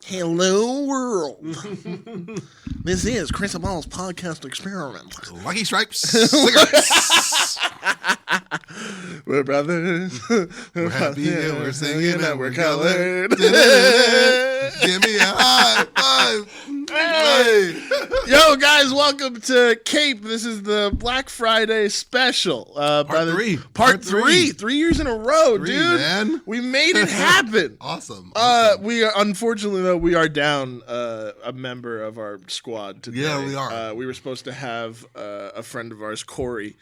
Hello, world. This is Chris Aballo's podcast experiment. Lucky Stripes cigarettes. We're brothers. We're happy and we're singing and we're colored. Give me a high five. Hey. Yo, guys, welcome to Cape. This is the Black Friday special. Part three. 3 years in a row, dude. Man. We made it happen. Awesome. We are, unfortunately, though, we are down a member of our squad today. Yeah, we are. We were supposed to have a friend of ours, Corey,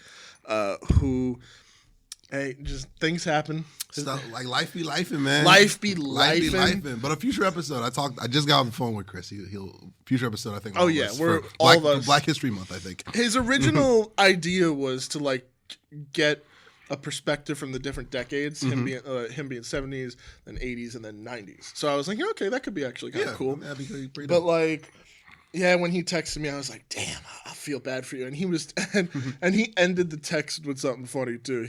who, hey, just things happen. Stuff, like life be lifing, man. Life be lifing. But a future episode, I just got on the phone with Chris. He'll future episode, I think. Oh yeah, we're Black, all of us. Black History Month, I think. His original idea was to like get a perspective from the different decades. Him being 70s, then 80s, and then 90s. So I was like, yeah, okay, that could be actually kind of cool. That'd be pretty But dope. like, yeah, when he texted me, I was like, damn, I feel bad for you. And he was, and he ended the text with something funny too.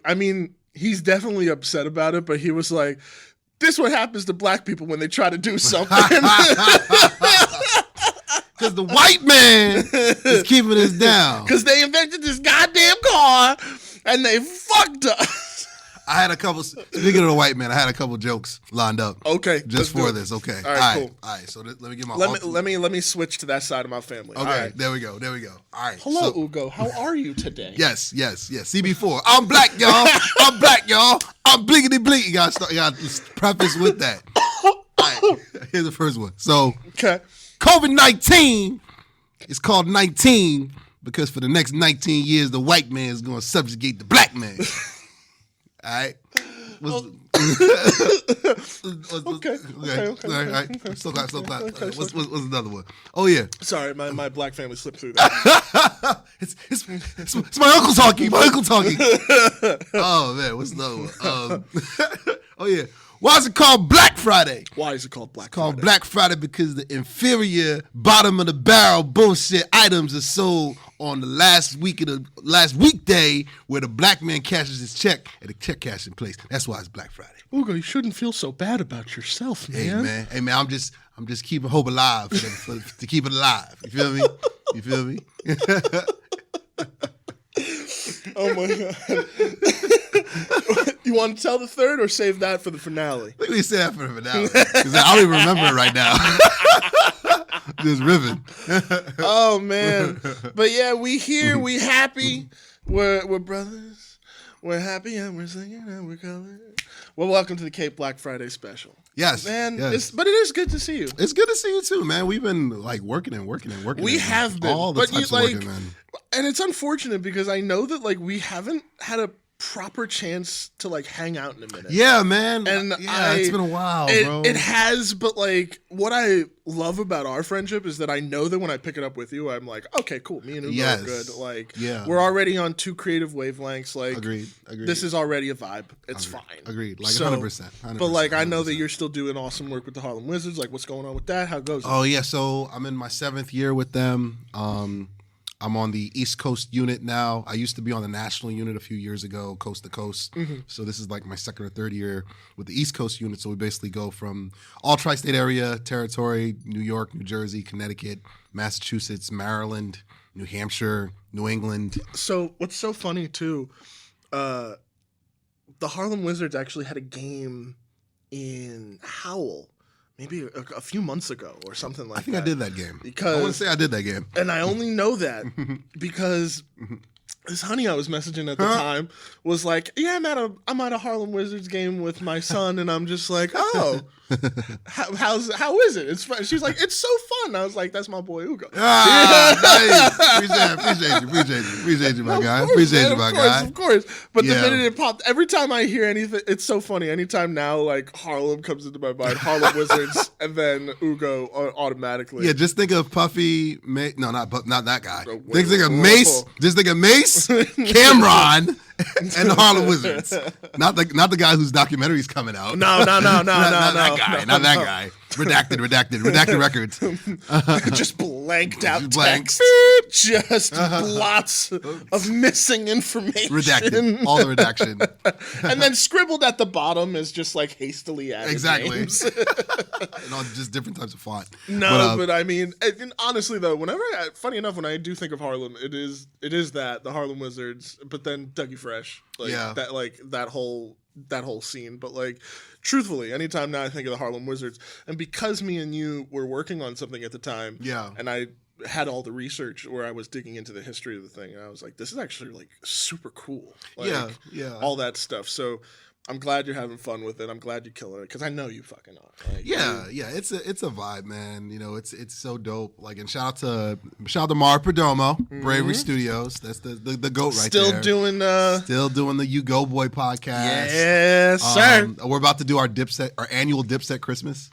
I mean, he's definitely upset about it, but he was like, this is what happens to black people when they try to do something. Because the white man is keeping us down. Because they invented this goddamn car and they fucked us. I had a couple, speaking of the white man, I had a couple jokes lined up. Okay. Just for this, okay. All right, cool. All right, so let me get my let me switch to that side of my family. Okay, right. there we go. All right. Hello, Ugo. How are you today? Yes. CB4. I'm black, y'all. I'm blinkety blink. You got to preface with that. All right, here's the first one. So, Okay. COVID-19 is called 19 because for the next 19 years, the white man is going to subjugate the black man. All right. Okay. All right. So clap. What's another one? Oh yeah. Sorry, my black family slipped through that. it's my uncle talking. Oh man, what's another one? Oh yeah. Why is it called Black Friday? Why is it called Black It's called Friday? Black Friday because the inferior bottom of the barrel bullshit items are sold on the last weekday where the black man cashes his check at the check cashing place. That's why it's Black Friday. Ugo, you shouldn't feel so bad about yourself, man. Hey man, I'm just keeping hope alive to keep it alive. You feel me? Oh my god. You want to tell the third or save that for the finale? I think we say that for the finale because I don't even remember it right now. Just ribbon. Oh man. But yeah, we here, we happy. We're brothers. We're happy and we're singing and we're colored. Well, welcome to the Cape Black Friday special. Yes. Man, yes. But it is good to see you. It's good to see you too, man. We've been like working. We have been. All the but types you, of like, working, man. And it's unfortunate because I know that like we haven't had a proper chance to like hang out in a minute. Yeah, man. And it's been a while, bro. It has, but like what I love about our friendship is that I know that when I pick it up with you, I'm like, okay, cool. Me and Ugo are good. Like, we're already on two creative wavelengths. Like, agreed. This is already a vibe. It's fine. Agreed. Like 100%. But like, I know that you're still doing awesome work with the Harlem Wizards. Like, what's going on with that? How goes it? Oh yeah, so I'm in my 7th year with them. I'm on the East Coast unit now. I used to be on the national unit a few years ago, coast to coast. Mm-hmm. So this is like my 2nd or 3rd year with the East Coast unit. So we basically go from all tri-state area territory, New York, New Jersey, Connecticut, Massachusetts, Maryland, New Hampshire, New England. So what's so funny too, the Harlem Wizards actually had a game in Howell. Maybe a few months ago or something like that. I think I did that game. Because I want to say I did that game. And I only know that because this honey I was messaging at the time was like, yeah, I'm at a Harlem Wizards game with my son, and I'm just like, oh, how is it? It's fun. She's like, it's so fun. I was like, that's my boy Ugo. Nice. Appreciate you, my guy. Of course. But the minute it popped, every time I hear anything, it's so funny. Anytime now, like Harlem comes into my mind, Harlem Wizards, and then Ugo automatically. Yeah, just think of Puffy. Not that guy. Think of Mace. Just think of Mace, Cameron, and the Harlem Wizards. Not the guy whose documentary's coming out. No. Not that guy. Redacted records. Just blanked out blank. text. Just lots of missing information. Redacted. All the redaction. And then scribbled at the bottom is just like hastily added names. And all just different types of font. No, but I mean, and honestly though, funny enough, when I do think of Harlem, it is the Harlem Wizards, but then Dougie Fresh, that whole scene. But like, truthfully, anytime now I think of the Harlem Wizards, and because me and you were working on something at the time, and I had all the research where I was digging into the history of the thing, and I was like, this is actually like super cool. Like, all that stuff. So I'm glad you're having fun with it. I'm glad you're killing it because I know you fucking are. Like, it's a vibe, man. You know, it's so dope. Like, and shout out to Mar Perdomo, Bravery Studios. That's the goat right there. Still doing the U-Goboy podcast. Yes, sir. We're about to do our annual Dipset Christmas.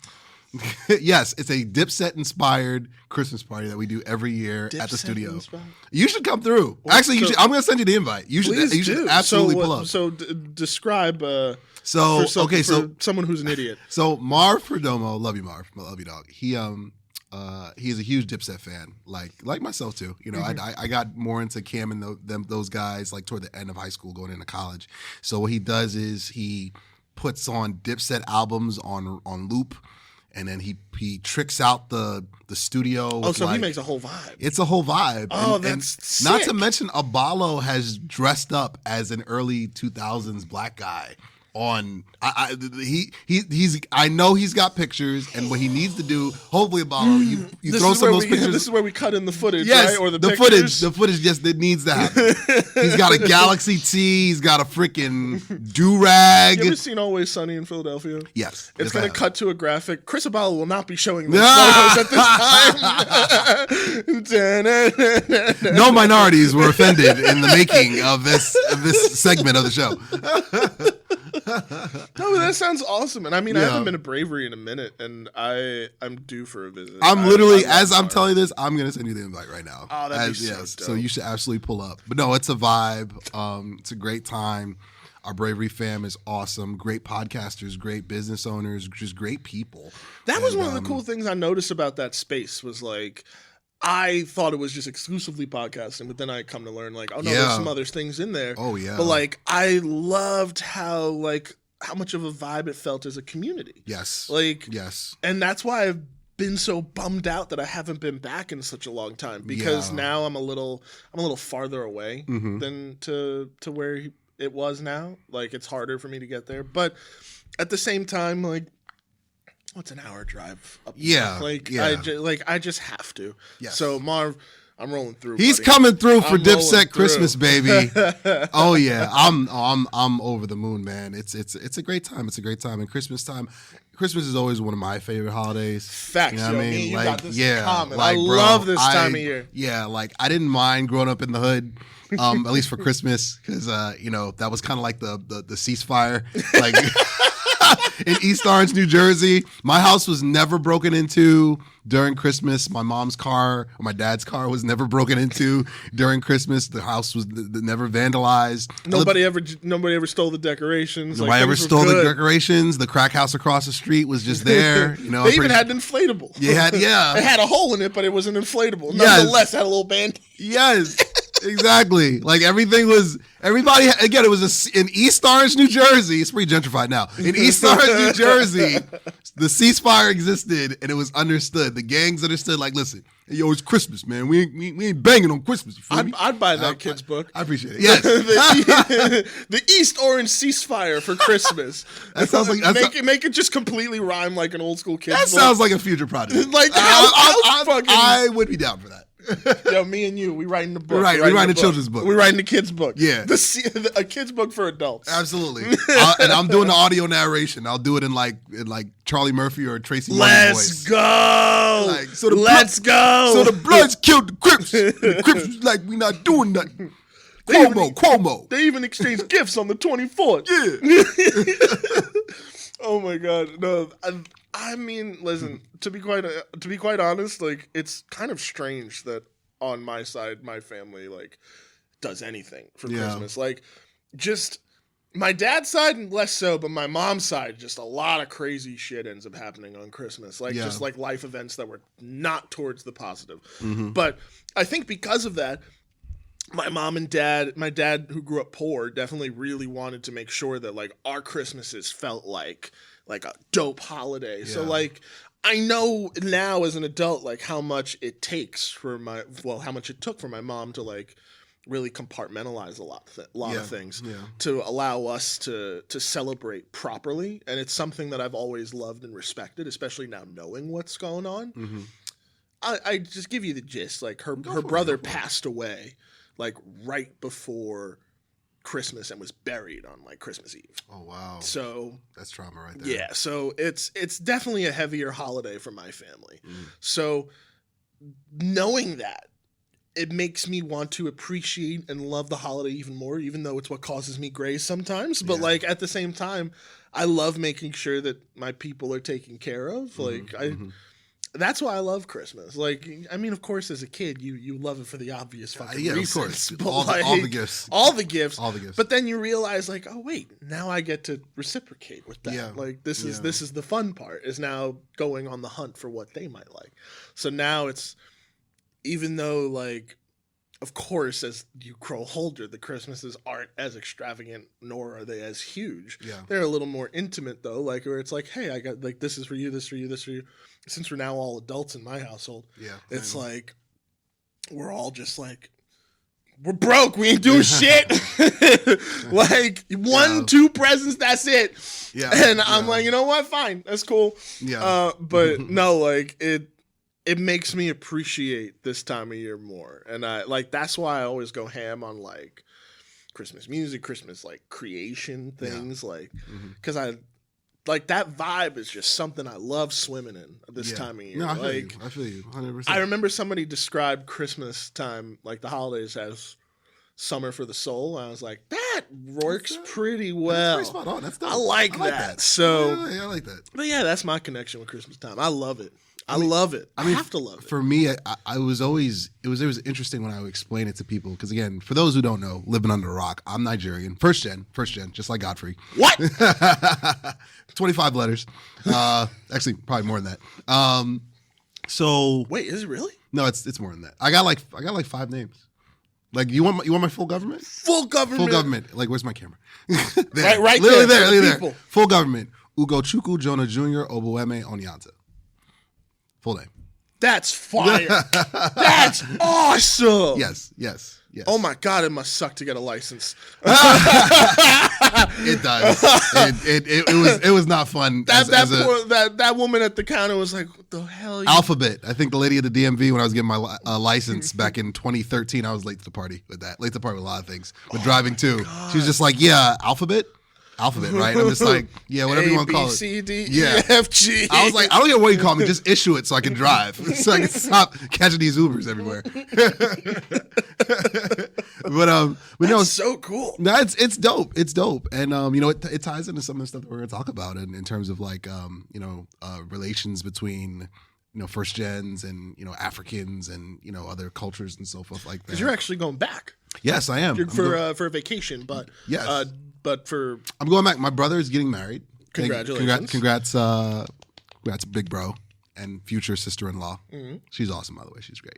Yes, it's a Dipset-inspired Christmas party that we do every year at the studio. Inspired? You should come through. Actually, I'm going to send you the invite. You should absolutely pull up. So describe. For someone who's an idiot. So Marv Perdomo, love you, Marv, love you, dog. He is a huge Dipset fan, like myself too. You know, I got more into Cam and those guys like toward the end of high school, going into college. So what he does is he puts on Dipset albums on loop. And then he tricks out the studio. He makes a whole vibe. It's a whole vibe. That's sick. Not to mention, Aballo has dressed up as an early 2000s black guy. I know he's got pictures, and what he needs to do, hopefully, Aballo, you throw some of those pictures. This is where we cut in the footage, yes, right? Or the footage. The footage just it needs to happen. He's got a Galaxy tee. He's got a freaking do-rag. You ever seen Always Sunny in Philadelphia? Yes. It's going to cut to a graphic. Chris Aballo will not be showing those photos at this time. No minorities were offended in the making of this segment of the show. No, but that sounds awesome. And I mean, I haven't been to Bravery in a minute, and I'm due for a visit. I'm telling you this, I'm going to send you the invite right now. Oh, that'd be so dope. So you should absolutely pull up. But no, it's a vibe. It's a great time. Our Bravery fam is awesome. Great podcasters, great business owners, just great people. That was one of the cool things I noticed about that space was like, I thought it was just exclusively podcasting, but then I come to learn like, oh no, there's some other things in there. Oh yeah. But like, I loved how much of a vibe it felt as a community. Yes. Yes. And that's why I've been so bummed out that I haven't been back in such a long time, because now I'm a little farther away than to where it was now. Like, it's harder for me to get there, but at the same time, like, what's an hour drive up there? I just have to. Yes. So Marv, I'm rolling through. He's coming through for Dipset Christmas, baby. Oh yeah, I'm over the moon, man. It's a great time. It's a great time, and Christmas is always one of my favorite holidays. Facts, you know what I mean? You got this in common. I love this time of year. Yeah, like I didn't mind growing up in the hood. At least for Christmas, because that was kind of like the ceasefire, like. In East Orange, New Jersey, my house was never broken into during Christmas. My mom's car or my dad's car was never broken into during Christmas. The house was never vandalized. Nobody ever stole the decorations. Nobody ever stole the decorations. The crack house across the street was just there. They even had an inflatable. It had a hole in it, but it was an inflatable. Nonetheless, it had a little band. Yes. Exactly. Like it was in East Orange, New Jersey. It's pretty gentrified now. In East Orange, New Jersey, the ceasefire existed and it was understood. The gangs understood, like, listen, yo, it's Christmas, man. We ain't banging on Christmas. You feel me? I'd buy that kid's book. I appreciate it. Yes. the East Orange ceasefire for Christmas. That sounds like make it just completely rhyme like an old school kid's book. That sounds like a future project. Like I would be down for that. Yo, me and you, we writing the book. We're writing a children's book. We're writing the kids' book. Yeah. A kid's book for adults. Absolutely. And I'm doing the audio narration. I'll do it in like Charlie Murphy or Tracy Morgan's voice. Let's go. Let's go. So the Bloods killed the Crips. And the Crips was like, we not doing nothing. Cuomo. They even exchanged gifts on the 24th. Yeah. Oh my God. No, I mean, listen, to be quite honest, like, it's kind of strange that on my side, my family, like, does anything for Christmas. Like, just my dad's side less so, but my mom's side, just a lot of crazy shit ends up happening on Christmas. Like just like life events that were not towards the positive. But I think because of that, my dad who grew up poor definitely really wanted to make sure that like our Christmases felt like a dope holiday. So like I know now as an adult like how much it takes for how much it took for my mom to like really compartmentalize a lot of things to allow us to celebrate properly. And it's something that I've always loved and respected, especially now knowing what's going on. I just give you the gist. Like her brother passed away like right before Christmas and was buried on like Christmas Eve. Oh wow. So that's trauma right there. Yeah, so it's definitely a heavier holiday for my family. So knowing that, it makes me want to appreciate and love the holiday even more, even though it's what causes me grace sometimes. But like at the same time, I love making sure that my people are taken care of. Like that's why I love Christmas. Like, I mean, of course, as a kid, you love it for the obvious fucking reasons. Of course. But all the gifts. All the gifts. All the gifts. But then you realize, like, oh wait, now I get to reciprocate with that. Yeah. Like this is the fun part, is now going on the hunt for what they might like. So now it's, even though, like, of course, as you grow older, the Christmases aren't as extravagant, nor are they as huge. Yeah. They're a little more intimate, though, like, where it's like, hey, I got, like, this is for you, this for you, this for you. Since we're now all adults in my household, it's like, we're all just like, we're broke, we ain't doing shit. Like, 1-2 presents, that's it. Yeah. And I'm like, you know what? Fine, that's cool. Yeah. But no, like, it makes me appreciate this time of year more. And I like, that's why I always go ham on like Christmas music, Christmas like creation things, like, because I like that vibe is just something I love swimming in this time of year. No, I feel you 100%. I remember somebody described Christmas time, like the holidays, as summer for the soul. And I was like, that works pretty well. That's spot on. That's dope. I like that. So I like that. But yeah, that's my connection with Christmas time. I love it. I love it. I have to love it. For me, I was always, it was interesting when I would explain it to people. Because again, for those who don't know, living under a rock, I'm Nigerian. First gen, just like Godfrey. What? 25 letters. Actually, probably more than that. So wait, is it really? No, it's more than that. I got like 5 names. Like, you want my full government? Full government. Full government. Like, where's my camera? There. Right literally there. Literally there. Full government. Ugochukwu Jonah Jr. Obueme Onyanta. Full name. That's fire. That's awesome. Yes. Oh my God, it must suck to get a license. It does. It was not fun. That woman at the counter was like, "What the hell?" Alphabet. I think the lady at the DMV, when I was getting my license back in 2013, I was late to the party with that. Late to the party with a lot of things. With driving too. God. She was just like, "Yeah, alphabet, right?" I'm just like, "Yeah, whatever you want to call it." A, B, C, D, E, F, G. I was like, I don't care what you call me, just issue it so I can drive, so I can stop catching these Ubers everywhere. But no, it's so cool. No, it's dope. It's dope, and it ties into some of the stuff that we're gonna talk about in terms of like relations between first gens and Africans and other cultures and so forth like that. Because you're actually going back. Yes, I am. For a vacation, but yes. I'm going back. My brother is getting married. Congratulations. Congrats, big bro and future sister-in-law. Mm-hmm. She's awesome, by the way. She's great.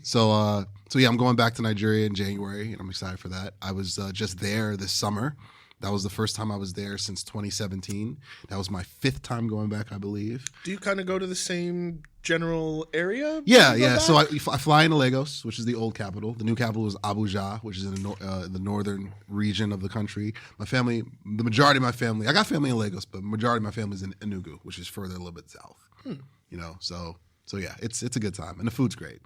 So yeah, I'm going back to Nigeria in January, and I'm excited for that. I was just there this summer. That was the first time I was there since 2017. That was my 5th time going back, I believe. Do you kind of go to the same general area? Yeah. So I fly into Lagos, which is the old capital. The new capital is Abuja, which is in the northern region of the country. The majority of my family, I got family in Lagos, but the majority of my family is in Enugu, which is further a little bit south. So yeah, it's a good time, and the food's great.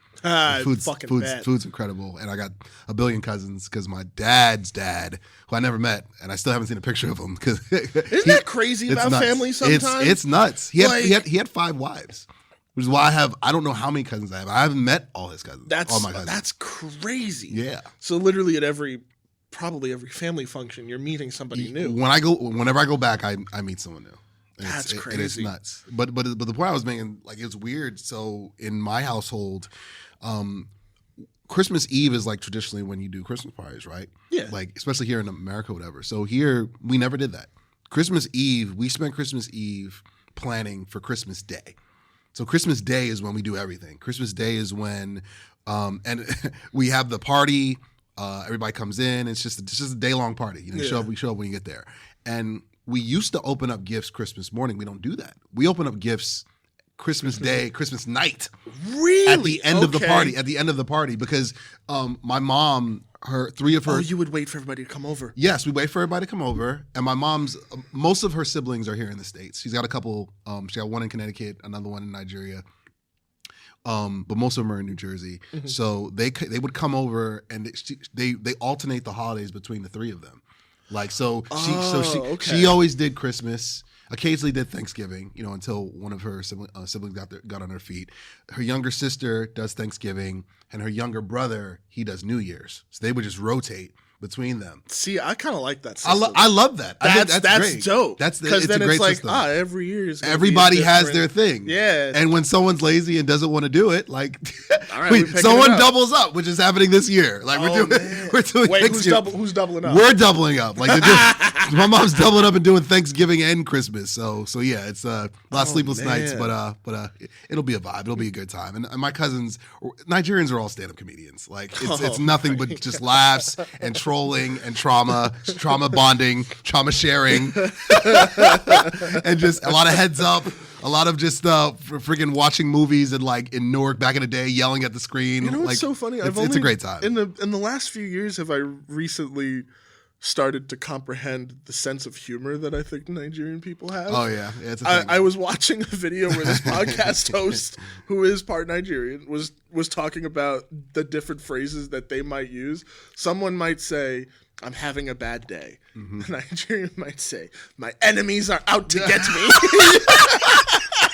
Food's incredible, and I got a billion cousins because my dad's dad, who I never met, and I still haven't seen a picture of him. Because isn't that crazy about family? Sometimes it's nuts. He had 5 wives, which is why I don't know how many cousins I have. I haven't met all his cousins. All my cousins. That's crazy. Yeah. So literally at probably every family function, you're meeting somebody new. Whenever I go back, I meet someone new. That's crazy. It is nuts. But the point I was making, like, it's weird. So in my household, Christmas Eve is like traditionally when you do Christmas parties, right? Yeah. Like, especially here in America, whatever. So here, we never did that. Christmas Eve, we spent Christmas Eve planning for Christmas Day. So Christmas Day is when we do everything. Christmas Day is when, and we have the party. Everybody comes in. It's just a day-long party. You know, we show up when you get there. And we used to open up gifts Christmas morning. We don't do that. We open up gifts Christmas Day, Christmas night. Really? At the end of the party. At the end of the party, because my mom, three of her. Oh, you would wait for everybody to come over. Yes, we wait for everybody to come over, and my mom's most of her siblings are here in the States. She's got a couple. She got one in Connecticut, another one in Nigeria. But most of them are in New Jersey. Mm-hmm. So they would come over, and they alternate the holidays between the three of them. Like she always did Christmas. Occasionally did Thanksgiving, you know, until one of her siblings got on her feet. Her younger sister does Thanksgiving, and her younger brother, he does New Year's. So they would just rotate between them. See, I kind of like that system. I love that. That's great. Dope. Because then a great it's like, system. Every year is everybody has their thing. Yeah. And when someone's lazy and doesn't want to do it, like someone doubles up, which is happening this year. Like we're doing Wait, who's doubling up? We're doubling up. Like my mom's doubling up and doing Thanksgiving and Christmas. So yeah, it's a lot of sleepless nights, but it'll be a vibe. It'll be a good time. And my cousins, Nigerians are all stand-up comedians. Like it's nothing but just laughs and trolling and trauma bonding, trauma sharing, and just a lot of heads up, a lot of just freaking watching movies and like in Newark back in the day, yelling at the screen. You know what's like, so funny? It's a great time. In the last few years, have I recently started to comprehend the sense of humor that I think Nigerian people have. Oh yeah, it's a thing. I was watching a video where this podcast host, who is part Nigerian, was talking about the different phrases that they might use. Someone might say, "I'm having a bad day." Mm-hmm. A Nigerian might say, "My enemies are out to get me."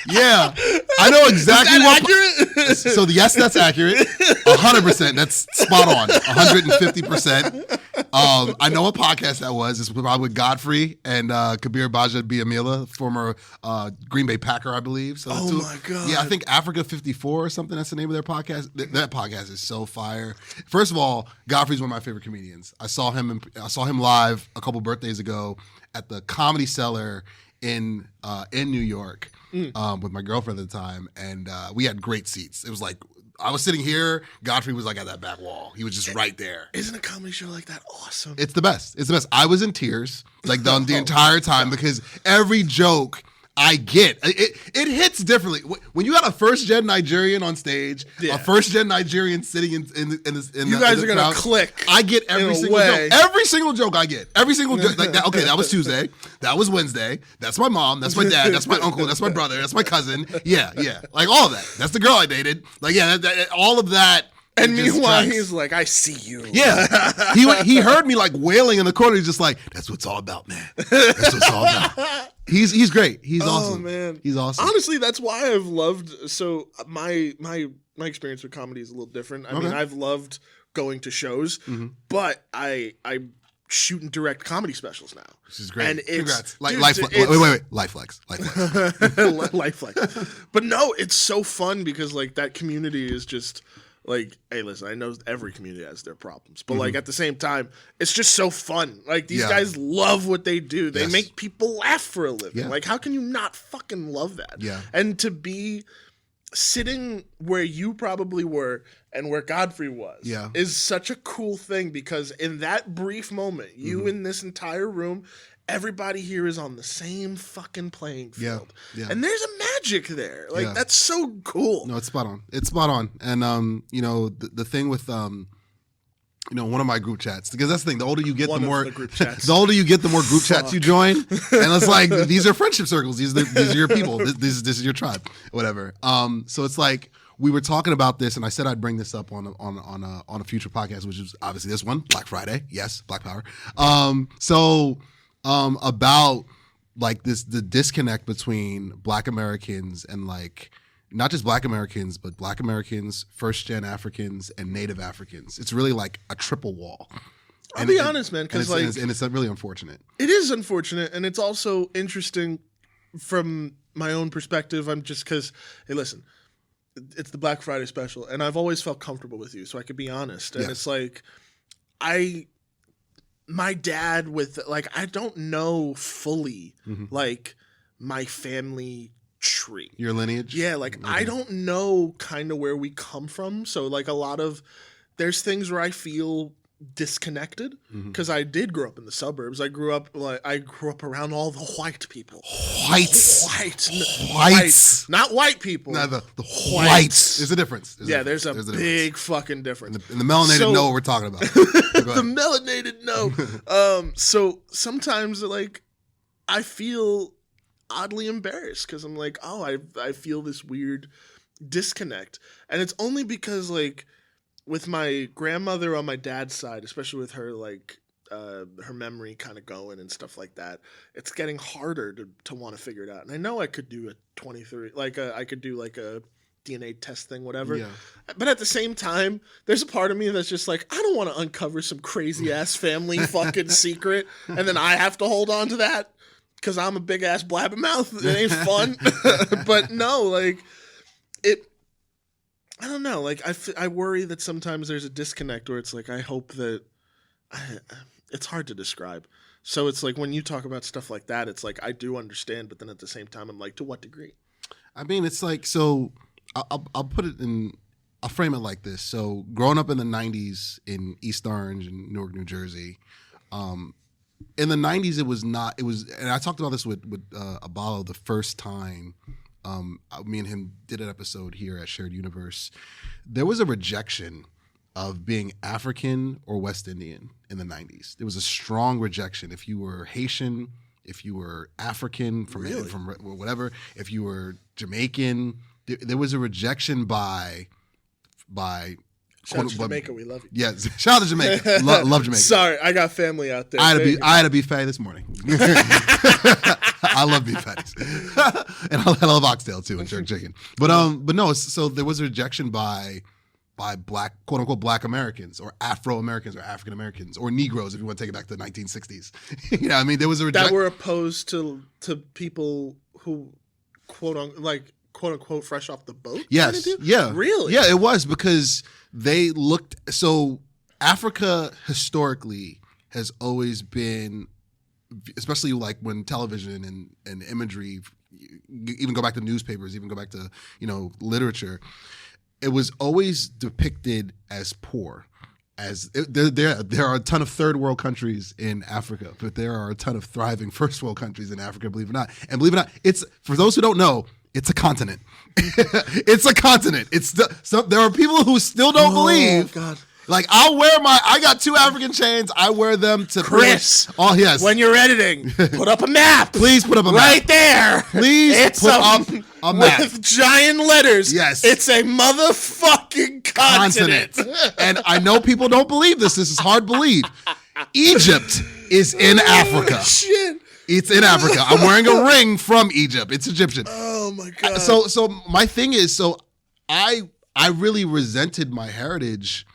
Yeah, I know exactly what. Accurate? So yes, that's accurate. 100%. That's spot on. 150%. I know what podcast that was. It's probably with Godfrey and Kabir Baja Biamila, former Green Bay Packer, I believe. So my God. Yeah, I think Africa 54 or something. That's the name of their podcast. That podcast is so fire. First of all, Godfrey's one of my favorite comedians. I saw him live a couple birthdays ago at the Comedy Cellar in New York with my girlfriend at the time, and we had great seats. It was like I was sitting here, Godfrey was like at that back wall. He was just right there. Isn't a comedy show like that awesome? It's the best. It's the best. I was in tears like the entire time because every joke I get, it hits differently. When you got a first-gen Nigerian on stage, a first-gen Nigerian sitting in you guys are going to click. I get every single joke. Every single joke I get. Every single joke. Like that, okay, that was Tuesday. That was Wednesday. That's my mom. That's my dad. That's my uncle. That's my brother. That's my cousin. Yeah. Like all of that. That's the girl I dated. Like, yeah, all of that. And meanwhile, he's like, "I see you." Yeah. He heard me like wailing in the corner. He's just like, "That's what it's all about, man. That's what it's all about." He's great. He's awesome. Man. He's awesome. Honestly, that's why I've loved. So my experience with comedy is a little different. I mean, I've loved going to shows, but I shoot and direct comedy specials now. This is great. And congrats. Wait. Life Flex. Life Flex. But no, it's so fun because like that community is just. Like, hey, listen, I know every community has their problems, but like at the same time, it's just so fun. Like these guys love what they do. They make people laugh for a living. Yeah. Like, how can you not fucking love that? Yeah. And to be sitting where you probably were and where Godfrey was is such a cool thing because in that brief moment, you in this entire room, everybody here is on the same fucking playing field. Yeah. And there's a magic there. Like, that's so cool. No, it's spot on. It's spot on. And, you know, the thing with, you know, one of my group chats, because that's the thing, the older you get, the more group chats you join. And it's like, these are friendship circles. These are your people. This is your tribe, whatever. So it's like, we were talking about this, and I said I'd bring this up on a future podcast, which is obviously this one, Black Friday. Yes, Black Power. About like the disconnect between Black Americans and like not just Black Americans, but Black Americans, first-gen Africans, and Native Africans. It's really like a triple wall. I'll be honest, man, because like it's really unfortunate. It is unfortunate, and it's also interesting from my own perspective. I'm just because, hey, listen, it's the Black Friday special, and I've always felt comfortable with you, so I could be honest. And Yes. it's like, my dad I don't know fully like my family tree. Your lineage? Yeah, like I don't know kind of where we come from. So like there's things where I feel disconnected because I did grow up in the suburbs. I grew up around all the white people. Whites. Not white people. No, the whites. There's a difference. There's a big fucking difference. And the melanated know what we're talking about. The melanated know. So sometimes like I feel oddly embarrassed because I'm like, oh, I feel this weird disconnect. And it's only because like with my grandmother on my dad's side, especially with her like her memory kind of going and stuff like that, it's getting harder to want to figure it out. And I know I could do a 23, I could do like a DNA test thing, whatever. Yeah. But at the same time, there's a part of me that's just like, I don't want to uncover some crazy ass family fucking secret, and then I have to hold on to that because I'm a big ass blabbermouth. It ain't fun. But no, like I don't know. Like I worry that sometimes there's a disconnect where it's like I hope that it's hard to describe. So it's like when you talk about stuff like that, it's like I do understand, but then at the same time, I'm like, to what degree? I mean, it's like, so I'll put it in. I'll frame it like this. So growing up in the 90s in East Orange and Newark, New Jersey, in the 90s it was, and I talked about this with Aballo the first time. Me and him did an episode here at Shared Universe. There was a rejection of being African or West Indian in the 90s. There was a strong rejection. If you were Haitian, if you were African from whatever, if you were Jamaican, there was a rejection by Shout out to Jamaica, we love you. Yeah, shout out to Jamaica. Love Jamaica. Sorry, I got family out there. I had a beef patty this morning. I love beef patties, and I love oxtail too and jerk chicken. But no. So there was a rejection by black, quote unquote, black Americans or Afro Americans or African Americans or Negroes, if you want to take it back to the 1960s. You know, I mean, there was a rejection that were opposed to people who quote unquote fresh off the boat. Yes, yeah, really, yeah, it was because they looked. So Africa historically has always been, especially like when television and imagery, even go back to newspapers, even go back to literature, it was always depicted as poor. There are a ton of third world countries in Africa, but there are a ton of thriving first world countries in Africa, believe it or not. And believe it or not, it's, for those who don't know, it's a continent. It's a continent. There are people who still don't believe. God. Like I got 2 African chains. I wear them to Chris. Oh yes. When you're editing, put up a map. Please put up a map. Right there. Please put up a map with giant letters. Yes. It's a motherfucking continent. And I know people don't believe this. This is hard to believe. Egypt is in Africa. Shit. It's in Africa. I'm wearing a ring from Egypt. It's Egyptian. Oh my God. So my thing is, I really resented my heritage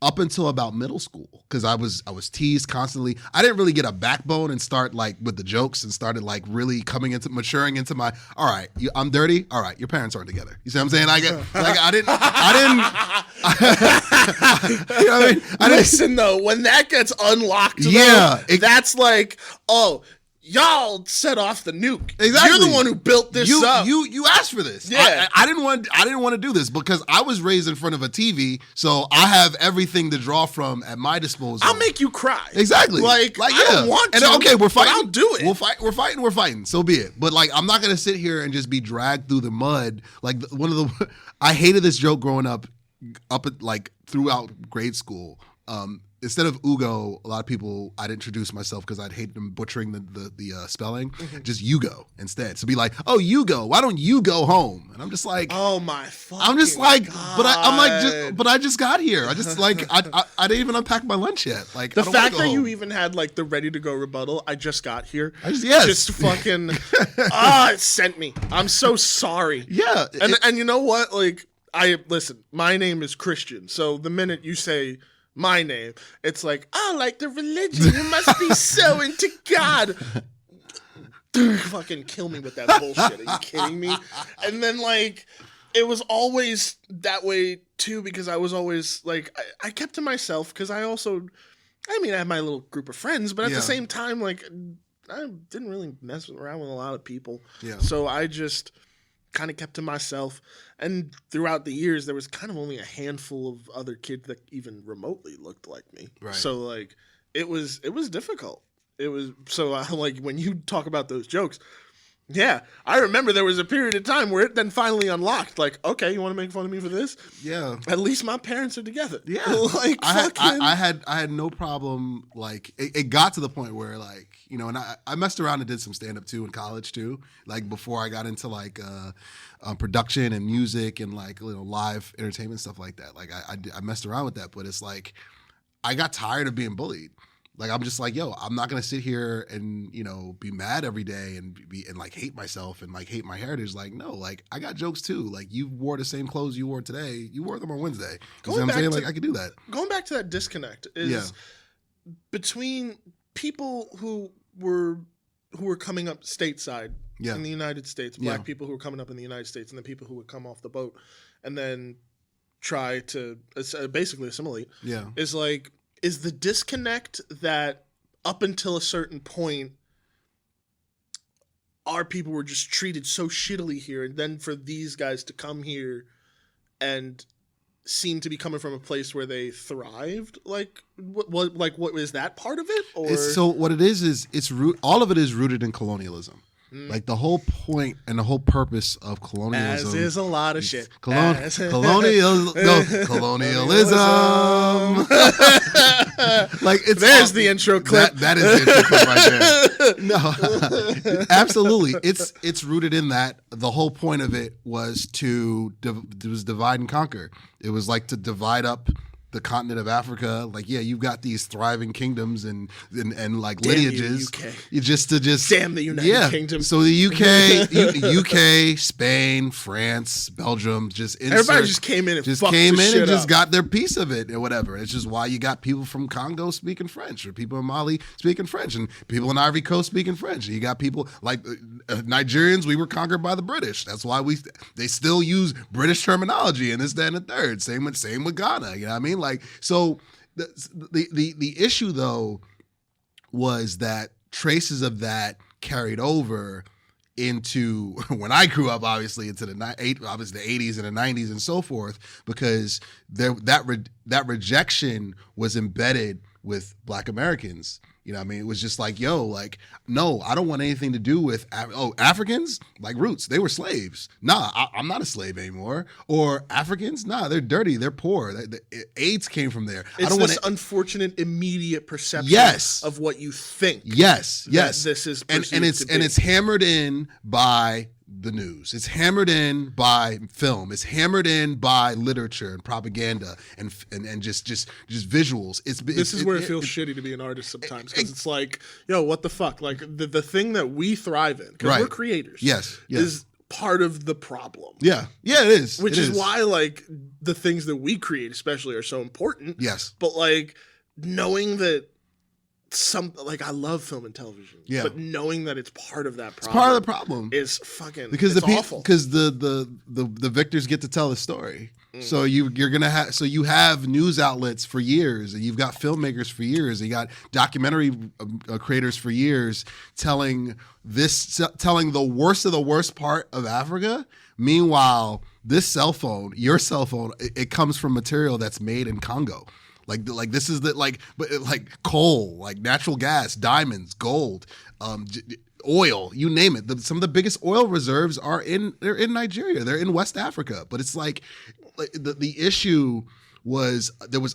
up until about middle school because I was teased constantly. I didn't really get a backbone and start like with the jokes and started like really maturing into my, all right, I'm dirty. All right, your parents aren't together. You see what I'm saying? I didn't. You know what I mean? Listen though, when that gets unlocked, that's like, oh, y'all set off the nuke. Exactly. You're the one who built this up. You asked for this. Yeah. I didn't want to do this because I was raised in front of a TV, so I have everything to draw from at my disposal. I'll make you cry. Exactly. Like I don't want to. And okay, we're fighting. I'll do it. We're fighting. So be it. But like, I'm not gonna sit here and just be dragged through the mud. Like I hated this joke growing up at, like throughout grade school. Instead of Ugo, a lot of people, I'd introduce myself because I'd hate them butchering the spelling. Just Hugo instead. So be like, oh, Hugo, why don't you go home? And I'm just like, oh my fucking I'm just like, God. but I just got here. I just like, I didn't even unpack my lunch yet. Like the fact that you even had like the ready to go rebuttal, I just got here. Yes. Just fucking, it sent me. I'm so sorry. Yeah. And you know what? Like, listen, my name is Christian. So the minute you say my name, it's like, oh, like the religion, you must be so into God. Fucking kill me with that bullshit. Are you kidding me? And then like it was always that way too, because I was always like, I kept to myself because I had my little group of friends, but at the same time, like, I didn't really mess around with a lot of people. Yeah. So I just kind of kept to myself. And throughout the years, there was kind of only a handful of other kids that even remotely looked like me. Right. So like, it was difficult. It was, so like when you talk about those jokes, yeah, I remember there was a period of time where it then finally unlocked. Like, okay, you want to make fun of me for this? Yeah. At least my parents are together. Yeah. Like, I had no problem. Like, it got to the point where, like, you know, and I messed around and did some stand up too in college too. Like, before I got into like production and music and like, you know, live entertainment stuff like that. Like, I messed around with that, but it's like I got tired of being bullied. Like, I'm just like, yo, I'm not gonna sit here and, you know, be mad every day and like hate myself and like hate my heritage. Like, no, like, I got jokes too. Like, you wore the same clothes you wore today. You wore them on Wednesday. You know what I'm saying? Like, I could do that. Going back to that disconnect is between people who were coming up stateside in the United States, black people who were coming up in the United States, and the people who would come off the boat and then try to basically assimilate. Yeah, is the disconnect that up until a certain point, our people were just treated so shittily here, and then for these guys to come here and seem to be coming from a place where they thrived, what is that part of it? Or so what it is all of it is rooted in colonialism. Like, the whole point and the whole purpose of colonialism, as is a lot of shit. Colonialism. Like, it's there's the intro clip. That is the intro clip right there. No, absolutely. It's rooted in that. The whole point of it was to divide and conquer. It was like to divide up the continent of Africa. Like, yeah, you've got these thriving kingdoms and like damn lineages. You just damn the United Kingdom. So the UK, Spain, France, Belgium, everybody just came in and just got their piece of it or whatever. It's just why you got people from Congo speaking French, or people in Mali speaking French, and people in Ivory Coast speaking French. And you got people like Nigerians. We were conquered by the British. That's why they still use British terminology and this, that, and the third. Same with Ghana. You know what I mean? Like, so the issue though was that traces of that carried over into when I grew up, obviously into the 80s and the 90s and so forth, because that rejection was embedded with Black Americans. You know what I mean? It was just like, yo, like, no, I don't want anything to do with, Africans, like roots, they were slaves. Nah, I'm not a slave anymore. Or Africans, nah, they're dirty, they're poor. AIDS came from there. It's unfortunate immediate perception of what you think. Yes. This is and it's hammered in by the news. It's hammered in by film. It's hammered in by literature and propaganda and just visuals. This is where it feels shitty to be an artist sometimes, because it's like, yo, what the fuck? Like, the thing that we thrive in, because we're creators, is part of the problem. Yeah, it is. Which is why, like, the things that we create especially are so important. Yes. But, like, knowing that I love film and television, but knowing that it's part of that problem, it's part of the problem, is fucking because awful. Because the victors get to tell the story. So you have news outlets for years, and you've got filmmakers for years, and you got documentary creators for years telling the worst of the worst part of Africa. Meanwhile, your cell phone, it comes from material that's made in Congo. Like this is like coal, like natural gas, diamonds, gold, oil, you name it. Some of the biggest oil reserves they're in Nigeria. They're in West Africa. But it's like the issue was there was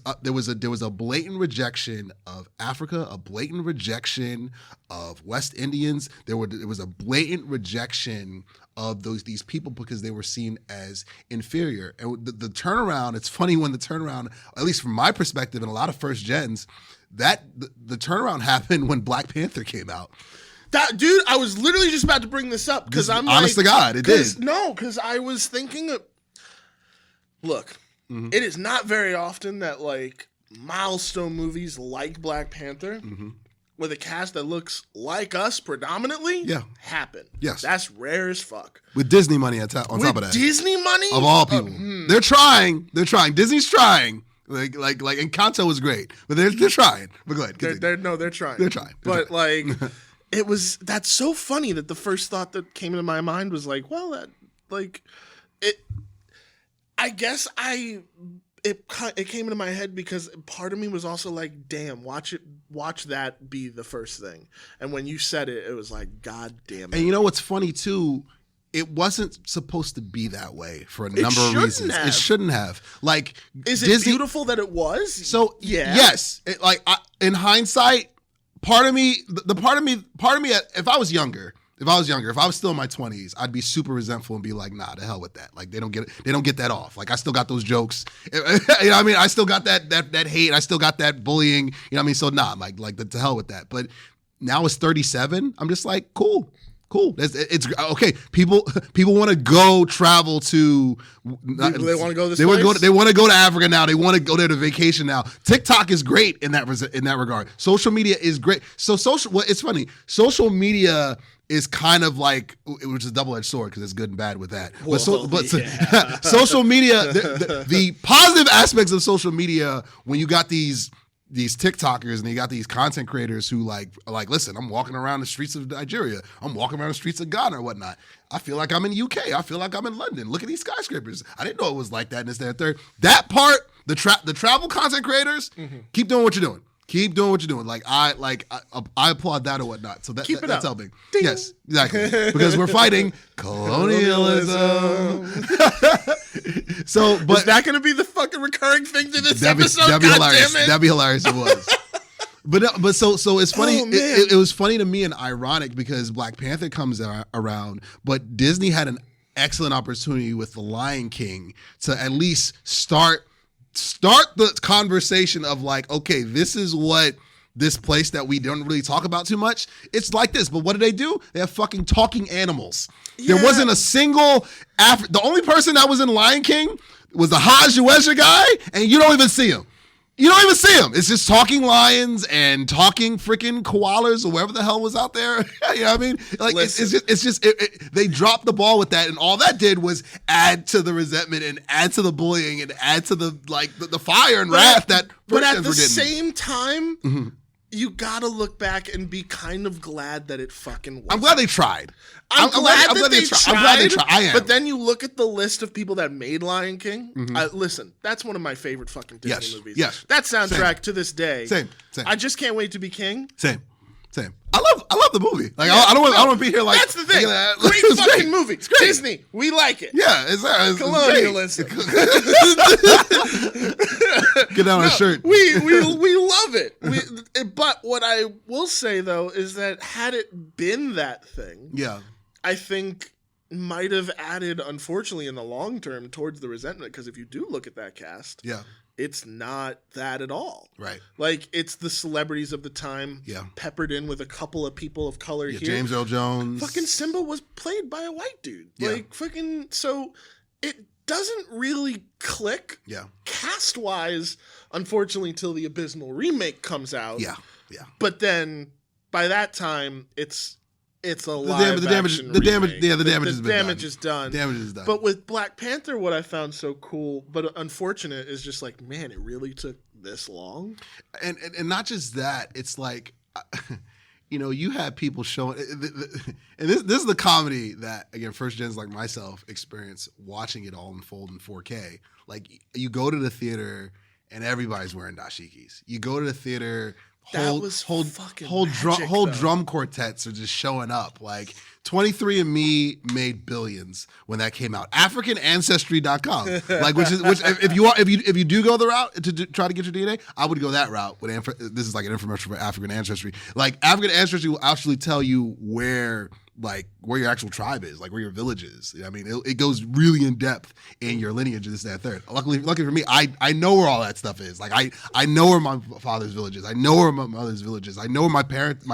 a blatant rejection of Africa, a blatant rejection of West Indians. There was a blatant rejection of these people because they were seen as inferior. And the turnaround, it's funny when the turnaround, at least from my perspective and a lot of first gens, that the turnaround happened when Black Panther came out. That dude, I was literally just about to bring this up because I'm honest to God, it did. No, because I was thinking look, it is not very often that like milestone movies like Black Panther with a cast that looks like us predominantly happen. Yes. That's rare as fuck. With Disney money on top of that. Disney money? Of all people. They're trying. Disney's trying. Like Encanto was great. But they're trying. But go ahead. They're trying. They're trying. But like that's so funny that the first thought that came into my mind was like, well, that like it I guess it came into my head because part of me was also like, damn, watch that be the first thing. And when you said it, it was like, God damn it. And you know what's funny too? It wasn't supposed to be that way for a number of reasons. It shouldn't have. Like, is it beautiful that it was? So yes, in hindsight, part of me, if I was younger, if I was still in my 20s, I'd be super resentful and be like, nah, the hell with that. Like, they don't get that off. Like, I still got those jokes. You know what I mean? I still got that hate. I still got that bullying. You know what I mean? So nah, like to hell with that. But now it's 37. I'm just like, cool. It's okay. People want to go travel to. They want to go this They place? want to go to Africa now. They want to go there to vacation now. TikTok is great in that regard. Social media is great. So it's funny. Social media is kind of like, which is a double-edged sword because it's good and bad with that. Social media, the positive aspects of social media, when you got these TikTokers and you got these content creators who are like, listen, I'm walking around the streets of Nigeria. I'm walking around the streets of Ghana or whatnot. I feel like I'm in UK. I feel like I'm in London. Look at these skyscrapers. I didn't know it was like that and this, that, and third. That part, the travel content creators, keep doing what you're doing. Keep doing what you're doing. Like I applaud that or whatnot. So that's helping. Ding. Yes, exactly. Because we're fighting colonialism. But is that going to be the fucking recurring thing to this episode? That'd be hilarious. That'd be hilarious if it was. But so it's funny. It was funny to me and ironic because Black Panther comes around, but Disney had an excellent opportunity with The Lion King to at least start the conversation of like, okay, this is what this place that we don't really talk about too much, it's like this. But what do? They have fucking talking animals. Yeah. There wasn't a single the only person that was in Lion King was the Haj Uesha guy, and you don't even see him. It's just talking lions and talking freaking koalas or whoever the hell was out there. You know what I mean? Like it's just they dropped the ball with that, and all that did was add to the resentment and add to the bullying and add to the the fire and wrath that. But at the same time, you gotta look back and be kind of glad that it fucking wasn't. I'm glad they tried. I'm glad they tried. I'm glad they tried. I am. But then you look at the list of people that made Lion King. Listen, that's one of my favorite fucking Disney movies. Yes. That soundtrack to this day. Same. I just can't wait to be king. Same. I love the movie. Like I don't want to be here like that's the thing. Great fucking movie. Disney, we like it. Yeah, it's colonialism. Get down on a shirt. We love it. But what I will say though is that had it been that thing, I think might have added, unfortunately, in the long term towards the resentment. Because if you do look at that cast, it's not that at all. Right. Like, it's the celebrities of the time peppered in with a couple of people of color here. James Earl Jones. Fucking Simba was played by a white dude. Like, fucking, so it doesn't really click cast-wise, unfortunately, till the abysmal remake comes out. Yeah. But then, by that time, it's a live action remake. The damage is done. Damage is done. But with Black Panther, what I found so cool, but unfortunate, is just like, man, it really took this long. And not just that, it's like, you had people showing, and this is the comedy that, again, first gens like myself experience watching it all unfold in 4K. Like, you go to the theater and everybody's wearing dashikis. You go to the theater. Whole drum quartets are just showing up. Like 23andMe made billions when that came out. AfricanAncestry.com, like which if you do go the route to try to get your DNA, I would go that route. This is like an infomercial for African Ancestry. Like African Ancestry will actually tell you where your actual tribe is, like where your village is. I mean, it goes really in depth in your lineage, this, that, third. Luckily for me, I know where all that stuff is. Like I know where my father's village is. I know where my mother's village is. I know where my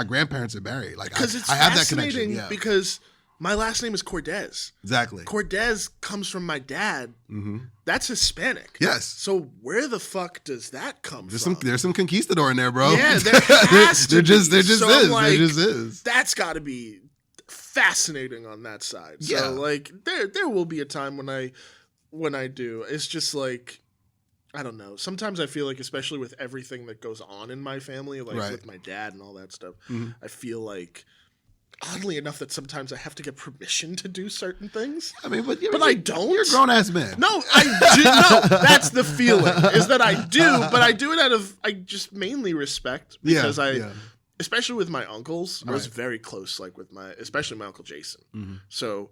grandparents are buried. Like I have that connection. Because My last name is Cortez. Exactly. Cortez comes from my dad. Mm-hmm. That's Hispanic. Yes. So where the fuck does that come from? There's some conquistador in there, bro. Yeah, there has to there be. just So is. like, there just is. That's got to be fascinating on that side. Yeah. So like there will be a time when I do. It's just like, I don't know. Sometimes I feel like, especially with everything that goes on in my family, like with my dad and all that stuff, I feel like, oddly enough, that sometimes I have to get permission to do certain things. I mean, but I don't. You're a grown ass man. No, I do. No, that's the feeling, is that I do, but I do it out of, I just mainly respect, because especially with my uncles, I was very close, like with especially my Uncle Jason. Mm-hmm. So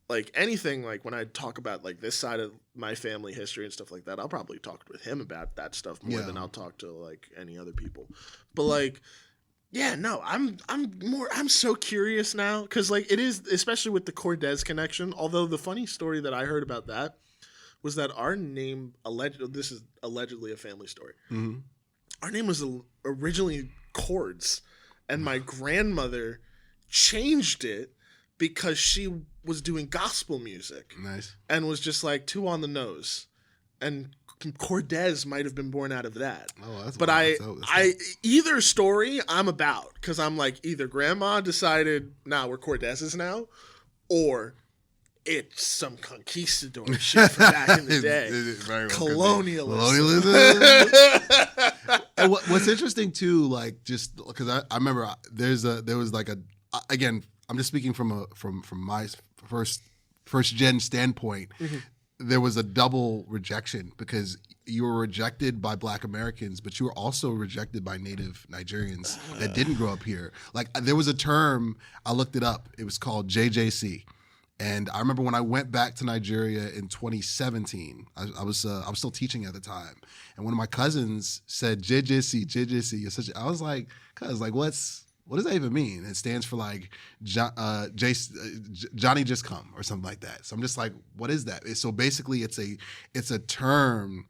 like anything, like when I talk about like this side of my family history and stuff like that, I'll probably talk with him about that stuff more than I'll talk to like any other people. But like, yeah, no, I'm so curious now, because like it is, especially with the Cortez connection. Although the funny story that I heard about that was that our name, this is allegedly a family story. Mm-hmm. Our name was originally Cords, and my grandmother changed it because she was doing gospel music. Nice. And was just like too on the nose. And Cortez might have been born out of that. Oh, that's but either story I'm about, because I'm like, either grandma decided, we're Cortezes now, or it's some conquistador shit from back in the day. Colonialism. And what's interesting too, like, just because I remember there was like again, I'm just speaking from my first gen standpoint. Mm-hmm. There was a double rejection, because you were rejected by Black Americans, but you were also rejected by Native Nigerians that didn't grow up here. Like, there was a term, I looked it up. It was called JJC. And I remember when I went back to Nigeria in 2017, I was still teaching at the time, and one of my cousins said JJC. I was like, cuz, like, what does that even mean? It stands for like Johnny Just Come or something like that. So I'm just like, what is that? So basically, it's a term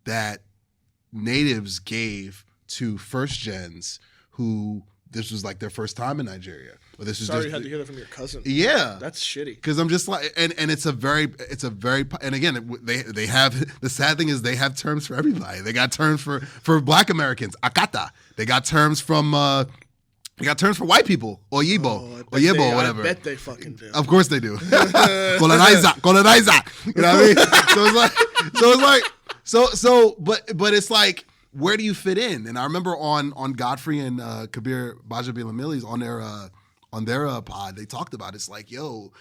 that natives gave to first gens who this was like their first time in Nigeria. Or this was Sorry, you had to hear that from your cousin. Yeah, that's shitty. Because I'm just like, and it's a very, and again, they have, the sad thing is they have terms for everybody. They got terms for Black Americans, Akata. They got terms from. They got terms for white people, or Yibo, or Yebo, whatever. I bet they fucking do. Of course they do. Colonizer. You know what I mean? But it's like, where do you fit in? And I remember on Godfrey and Kabir Bajabilamili's on their pod, they talked about it's like, yo,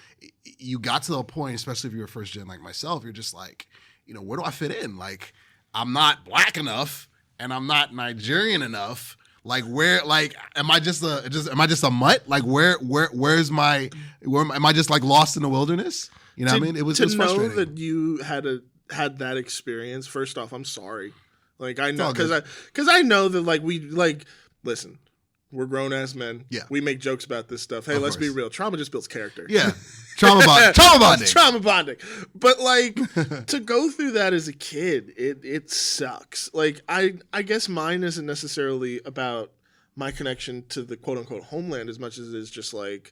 you got to the point, especially if you're a first gen like myself, you're just like, where do I fit in? Like, I'm not Black enough, and I'm not Nigerian enough. Like, where, like, am I just a mutt? Like, where's my, am I just like lost in the wilderness? You know what I mean? It was frustrating. To know that you had that experience, first off, I'm sorry. Like, I know, because I know that, like, listen, we're grown ass men. Yeah. We make jokes about this stuff. Hey, let's be real. Trauma just builds character. Yeah. Trauma bonding. Trauma bonding. But like, to go through that as a kid, it sucks. Like, I guess mine isn't necessarily about my connection to the quote unquote homeland as much as it is just like,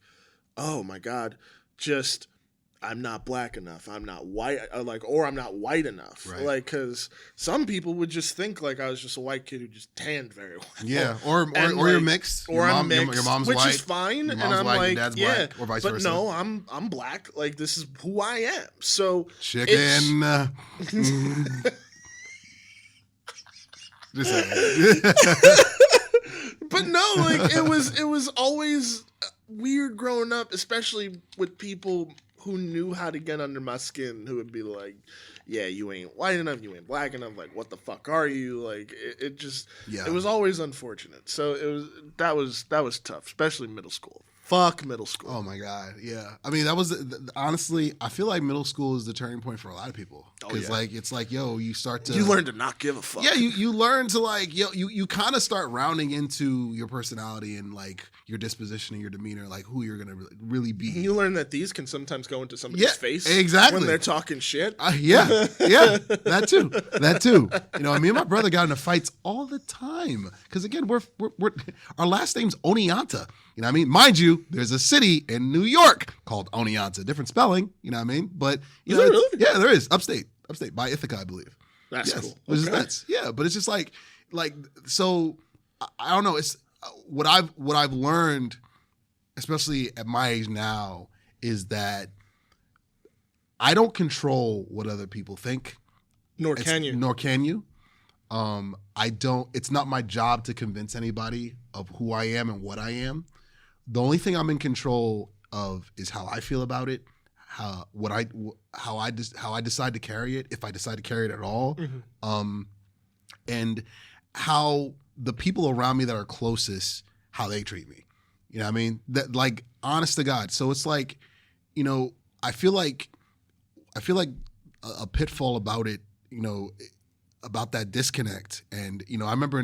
oh my God, just I'm not Black enough. I'm not white, or I'm not white enough. Right. Like, because some people would just think like I was just a white kid who just tanned very well. Yeah, or you're mixed. Or I'm mixed. Your mom's which white. Which is fine. And I'm white, like, your dad's Black, or vice versa. But no, I'm Black. Like, this is who I am. So chicken. Just But no, like, it was always weird growing up, especially with people who knew how to get under my skin, who would be like, yeah, you ain't white enough, you ain't Black enough, like, what the fuck are you? Like, it was always unfortunate. So that was tough, especially middle school. Fuck middle school. Oh my God, yeah. I mean, that was honestly, I feel like middle school is the turning point for a lot of people. Because like, it's like, yo, you start to, you learn to not give a fuck. Yeah, you learn to like, yo, you kind of start rounding into your personality and like your disposition and your demeanor, like who you're gonna really be. You learn that these can sometimes go into somebody's face, exactly, when they're talking shit. Yeah, that too. Me and my brother got into fights all the time because again, we're our last name's Oneonta. You know what I mean? Mind you, there's a city in New York called Oneonta. Different spelling, you know what I mean? But you know, really? Yeah, there is. Upstate by Ithaca, I believe. That's cool. Which is nuts. Yeah, but it's just like so. I don't know. It's what I've learned, especially at my age now, is that I don't control what other people think. Nor can you. I don't. It's not my job to convince anybody of who I am and what I am. The only thing I'm in control of is how I feel about it, how I decide to carry it, if I decide to carry it at all, and how the people around me that are closest, how they treat me. You know what I mean? That, like, honest to God. So it's like, you know, I feel like a pitfall about it, you know, about that disconnect. And, you know, I remember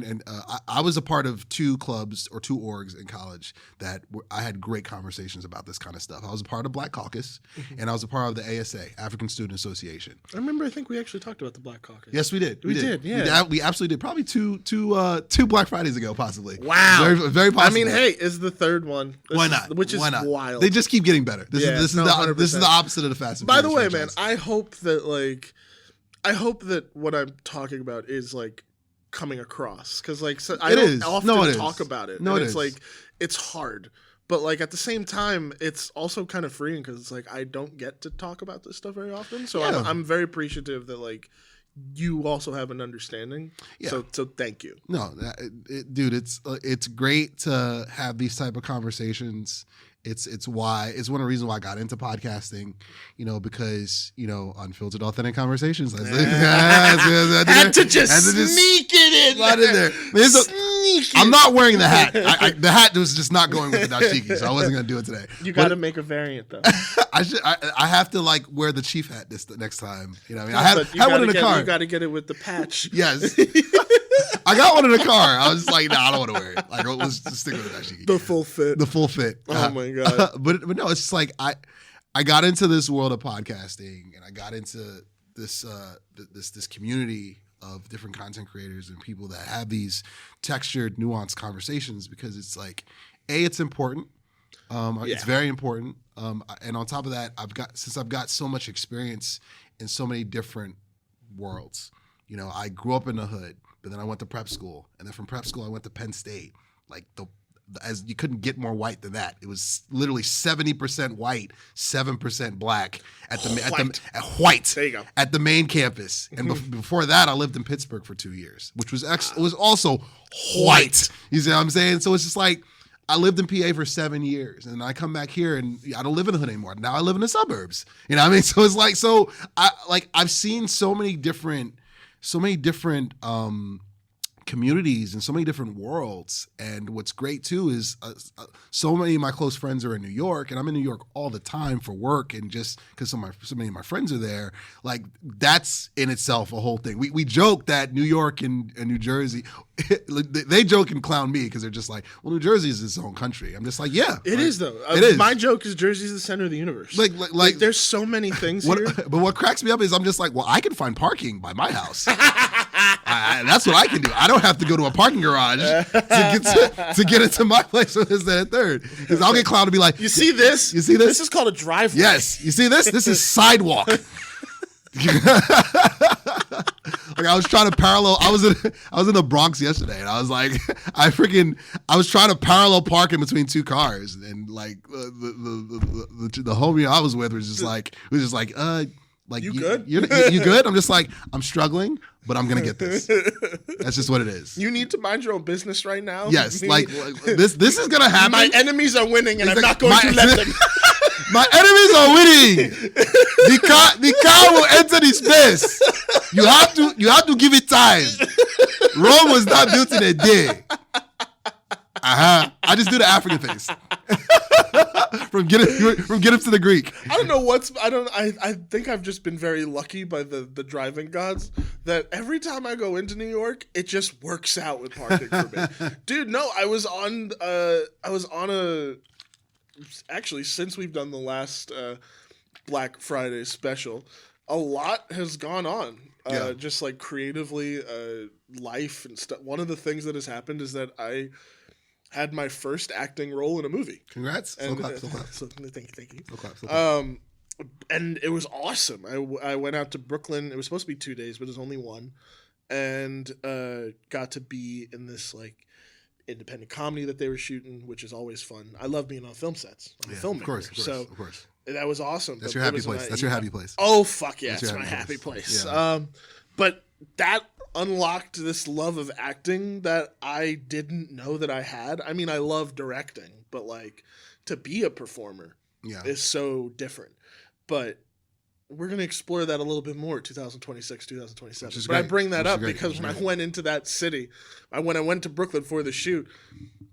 I was a part of 2 clubs or 2 orgs in college that I had great conversations about this kind of stuff. I was a part of Black Caucus, and I was a part of the ASA, African Student Association. I think we actually talked about the Black Caucus. Yes, we did. We did, yeah. We absolutely did. Probably two Black Fridays ago, possibly. Wow. Very, very possible. I mean, hey, is the third one. Why not? Which is Why not? wild. They just keep getting better. This is the opposite of the Fast and By the Furious way, franchise. man, I hope that what I'm talking about is like coming across, because like I don't often talk about it. No, it's like it's hard, but like at the same time, it's also kind of freeing because it's like I don't get to talk about this stuff very often. So I'm very appreciative that like you also have an understanding. Yeah. So thank you. No, dude, it's great to have these type of conversations. It's one of the reasons why I got into podcasting, you know, because, you know, unfiltered, authentic conversations. Had to just sneak it in. Right in there. I'm not wearing the hat. The hat was just not going with the dashiki, so I wasn't going to do it today. You got to make a variant though. I have to like wear the chief hat the next time. You know what I mean? I had one in the car. You got to get it with the patch. Yes. I got one in the car. I was just like, I don't want to wear it. Like, let's just stick with the dashiki. The full fit. The full fit. Oh my god. But no, it's just like I got into this world of podcasting, and I got into this this community of different content creators and people that have these textured, nuanced conversations, because it's like, it's important. It's very important. And on top of that, I've got so much experience in so many different worlds. You know, I grew up in the hood, but then I went to prep school, and then from prep school I went to Penn State. Like as you couldn't get more white than that. It was literally 70% white, 7% black at white. There you go. At the main campus. And before that, I lived in Pittsburgh for 2 years, which was was also white. You see what I'm saying? So it's just like, I lived in PA for 7 years, and I come back here, and I don't live in the hood anymore. Now I live in the suburbs. You know what I mean? So it's like, I've seen so many different communities and so many different worlds. And what's great too is so many of my close friends are in New York, and I'm in New York all the time for work, and just because so many of my friends are there. Like, that's in itself a whole thing. We joke that New York and New Jersey, they joke and clown me because they're just like, well, New Jersey is its own country. I'm just like, yeah, it is though. It is. My joke is Jersey's the center of the universe. Like there's so many things here. But what cracks me up is I'm just like, well, I can find parking by my house. That's what I can do. I don't have to go to a parking garage to get into my place on this, that, and third. Because I'll get clowned to be like, you see this? You see this? This is called a driveway. Yes. You see this? This is sidewalk. Like, I was trying to parallel. I was in the Bronx yesterday, and I was like, I was trying to parallel park in between 2 cars, and like the homie I was with was just like, you good? You good? I'm just like, I'm struggling, but I'm gonna get this. That's just what it is. You need to mind your own business right now. Yes, like this is gonna happen. My enemies are winning, and I'm not going to let them. My enemies are winning. The car will enter the space. You have to give it time. Rome was not built in a day. I just do the African things. from get to the Greek. I don't know I think I've just been very lucky by the driving gods that every time I go into New York, it just works out with parking for me. Dude, no, I was on a actually, since we've done the last Black Friday special, a lot has gone on. Just like creatively, life and stuff. One of the things that has happened is that had my first acting role in a movie. Congrats. And, So clap. Thank you. So clap. And it was awesome. I went out to Brooklyn. It was supposed to be 2 days, but it was only one. And got to be in this like independent comedy that they were shooting, which is always fun. I love being on film sets. I'm a filmmaker. Of course. That was awesome. That's your happy place. That's your happy place. Oh, fuck yeah. It's my happy place. Yeah. But that unlocked this love of acting that I didn't know that I had. I mean, I love directing, but like to be a performer is so different. But we're going to explore that a little bit more 2026, 2027. But I bring that up because when I went into that city, when I went to Brooklyn for the shoot,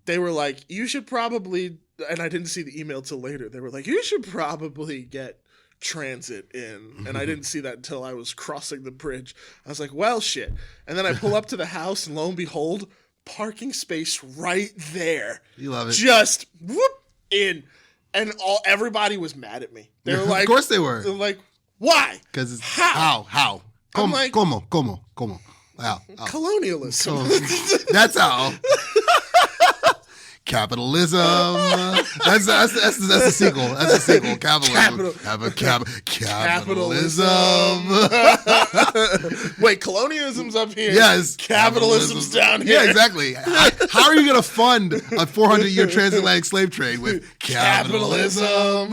they were like, you should probably, and I didn't see the email till later. They were like, you should probably get transit in. And I didn't see that until I was crossing the bridge. I was like, well, shit. And then I pull up to the house and lo and behold, parking space right there. You love it. Just whoop in. And everybody was mad at me. They were like, of course they were. They're like, why? Because it's how? I'm like, como? How? Colonialism. That's how. Capitalism. That's the sequel. That's the sequel. Capitalism. Wait, colonialism's up here. Yes. Capitalism's down here. Yeah, exactly. How are you going to fund a 400-year transatlantic slave trade with capitalism?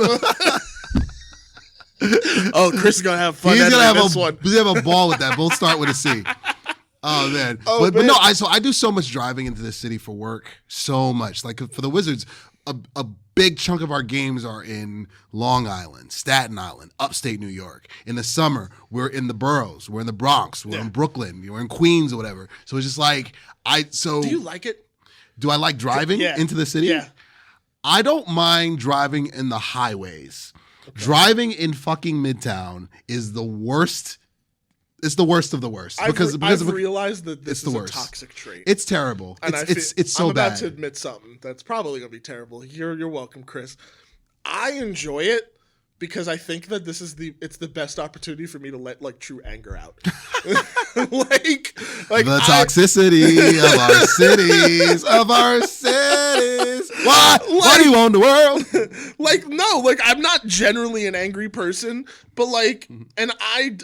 Oh, Chris is gonna have fun. He's gonna have a ball with that. Both start with a C. Oh man. But no, I do so much driving into the city for work. So much. Like for the Wizards, a big chunk of our games are in Long Island, Staten Island, upstate New York. In the summer, we're in the boroughs. We're in the Bronx. We're in Brooklyn. We're in Queens or whatever. So it's just like Do you like it? Do I like driving into the city? Yeah. I don't mind driving in the highways. Okay. Driving in fucking Midtown is the worst. It's the worst of the worst. I've realized that this is a toxic trait. It's terrible. And it's so bad. I'm about to admit something that's probably going to be terrible. You're welcome, Chris. I enjoy it because I think that it's the best opportunity for me to let like true anger out. like the toxicity of our cities. Why do you own the world? No, I'm not generally an angry person, but and I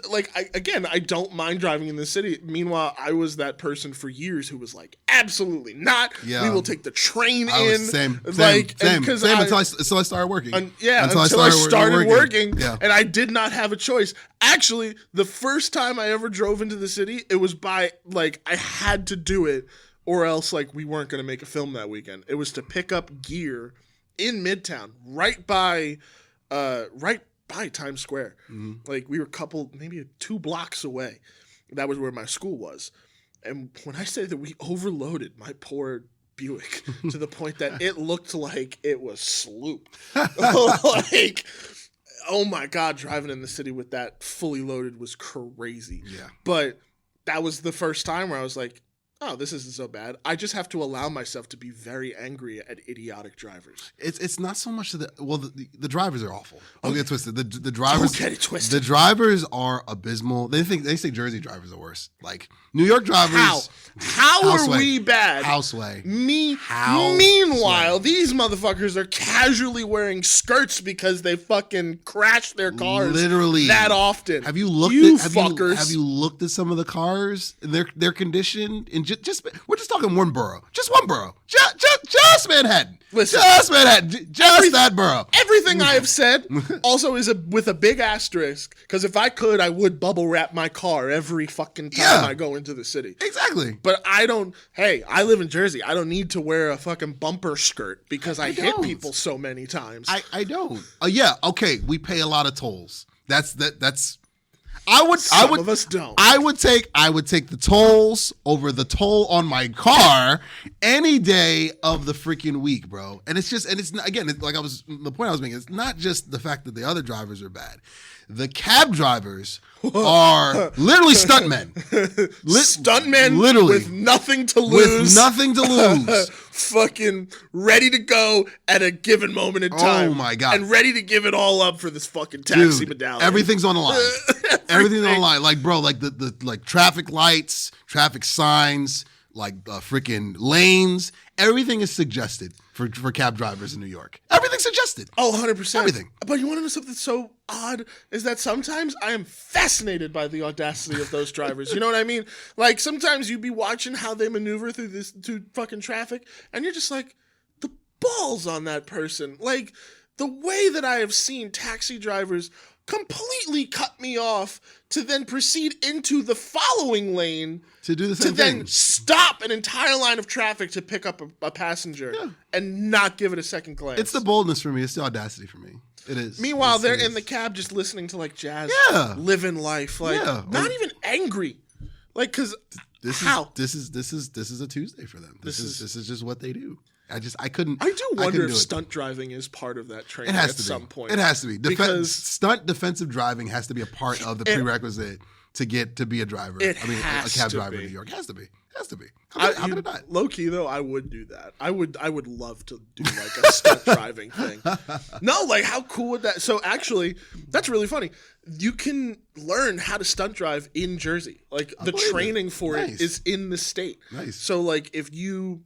don't mind driving in the city. Meanwhile, I was that person for years who was like, absolutely not. Yeah. We will take the train in. Same. Until I started working. Until I started working. Yeah. And I did not have a choice. Actually, the first time I ever drove into the city, it was by I had to do it, or else we weren't going to make a film that weekend. It was to pick up gear in Midtown, right by Times Square. Mm-hmm. We were maybe 2 blocks away. That was where my school was. And when I say that we overloaded my poor Buick to the point that it looked like it was sloop. Oh my God, driving in the city with that fully loaded was crazy. Yeah. But that was the first time where I was like, oh, this isn't so bad. I just have to allow myself to be very angry at idiotic drivers. It's not so much the drivers are awful. Don't get twisted. The drivers don't get it twisted. The drivers are abysmal. They say Jersey drivers are worse. New York drivers. How are we bad? Houseway. Meanwhile, these motherfuckers are casually wearing skirts because they fucking crash their cars literally that often. Have you looked have you looked at some of the cars, their condition? We're just talking one borough. Just one borough. Just Manhattan. Listen, just Manhattan. Just that borough. Everything I have said also is with a big asterisk, because if I could, I would bubble wrap my car every fucking time I go into the city. Exactly. But I don't. Hey, I live in Jersey. I don't need to wear a fucking bumper skirt because I hit people so many times. I don't. Yeah. Okay. We pay a lot of tolls. That's. Some of us don't. I would take the tolls over the toll on my car any day of the freaking week, bro. And it's not, again, the point I was making, it's not just the fact that the other drivers are bad. The cab drivers are literally stuntmen. Stuntmen literally with nothing to lose. Fucking ready to go at a given moment in time. Oh my God. And ready to give it all up for this fucking taxi medallion. Everything's on the line. Everything's on the line. The traffic lights, traffic signs, freaking lanes. Everything is suggested for cab drivers in New York. Everything's suggested. Oh, 100%. Everything. But you want to know something so odd is that sometimes I am fascinated by the audacity of those drivers. You know what I mean? Like sometimes you'd be watching how they maneuver through fucking traffic and you're just like, the balls on that person. Like the way that I have seen taxi drivers completely cut me off to then proceed into the following lane to do the same to thing. then stop an entire line of traffic to pick up a passenger and not give it a second glance. It's the boldness for me. It's the audacity for me. It is. Meanwhile, they're in the cab just listening to like jazz, living life, like not even angry, like because this is a Tuesday for them. This is just what they do. I couldn't. I do wonder if stunt driving is part of that training at some point. It has to be. Because stunt defensive driving has to be a part of the prerequisite to be a driver. A cab driver in New York. It has to be. How could it not? Low key though, I would do that. I would love to do like a stunt driving thing. No, like how cool would that? So actually, that's really funny. You can learn how to stunt drive in Jersey. Like the training for it is in the state. Nice. So like if you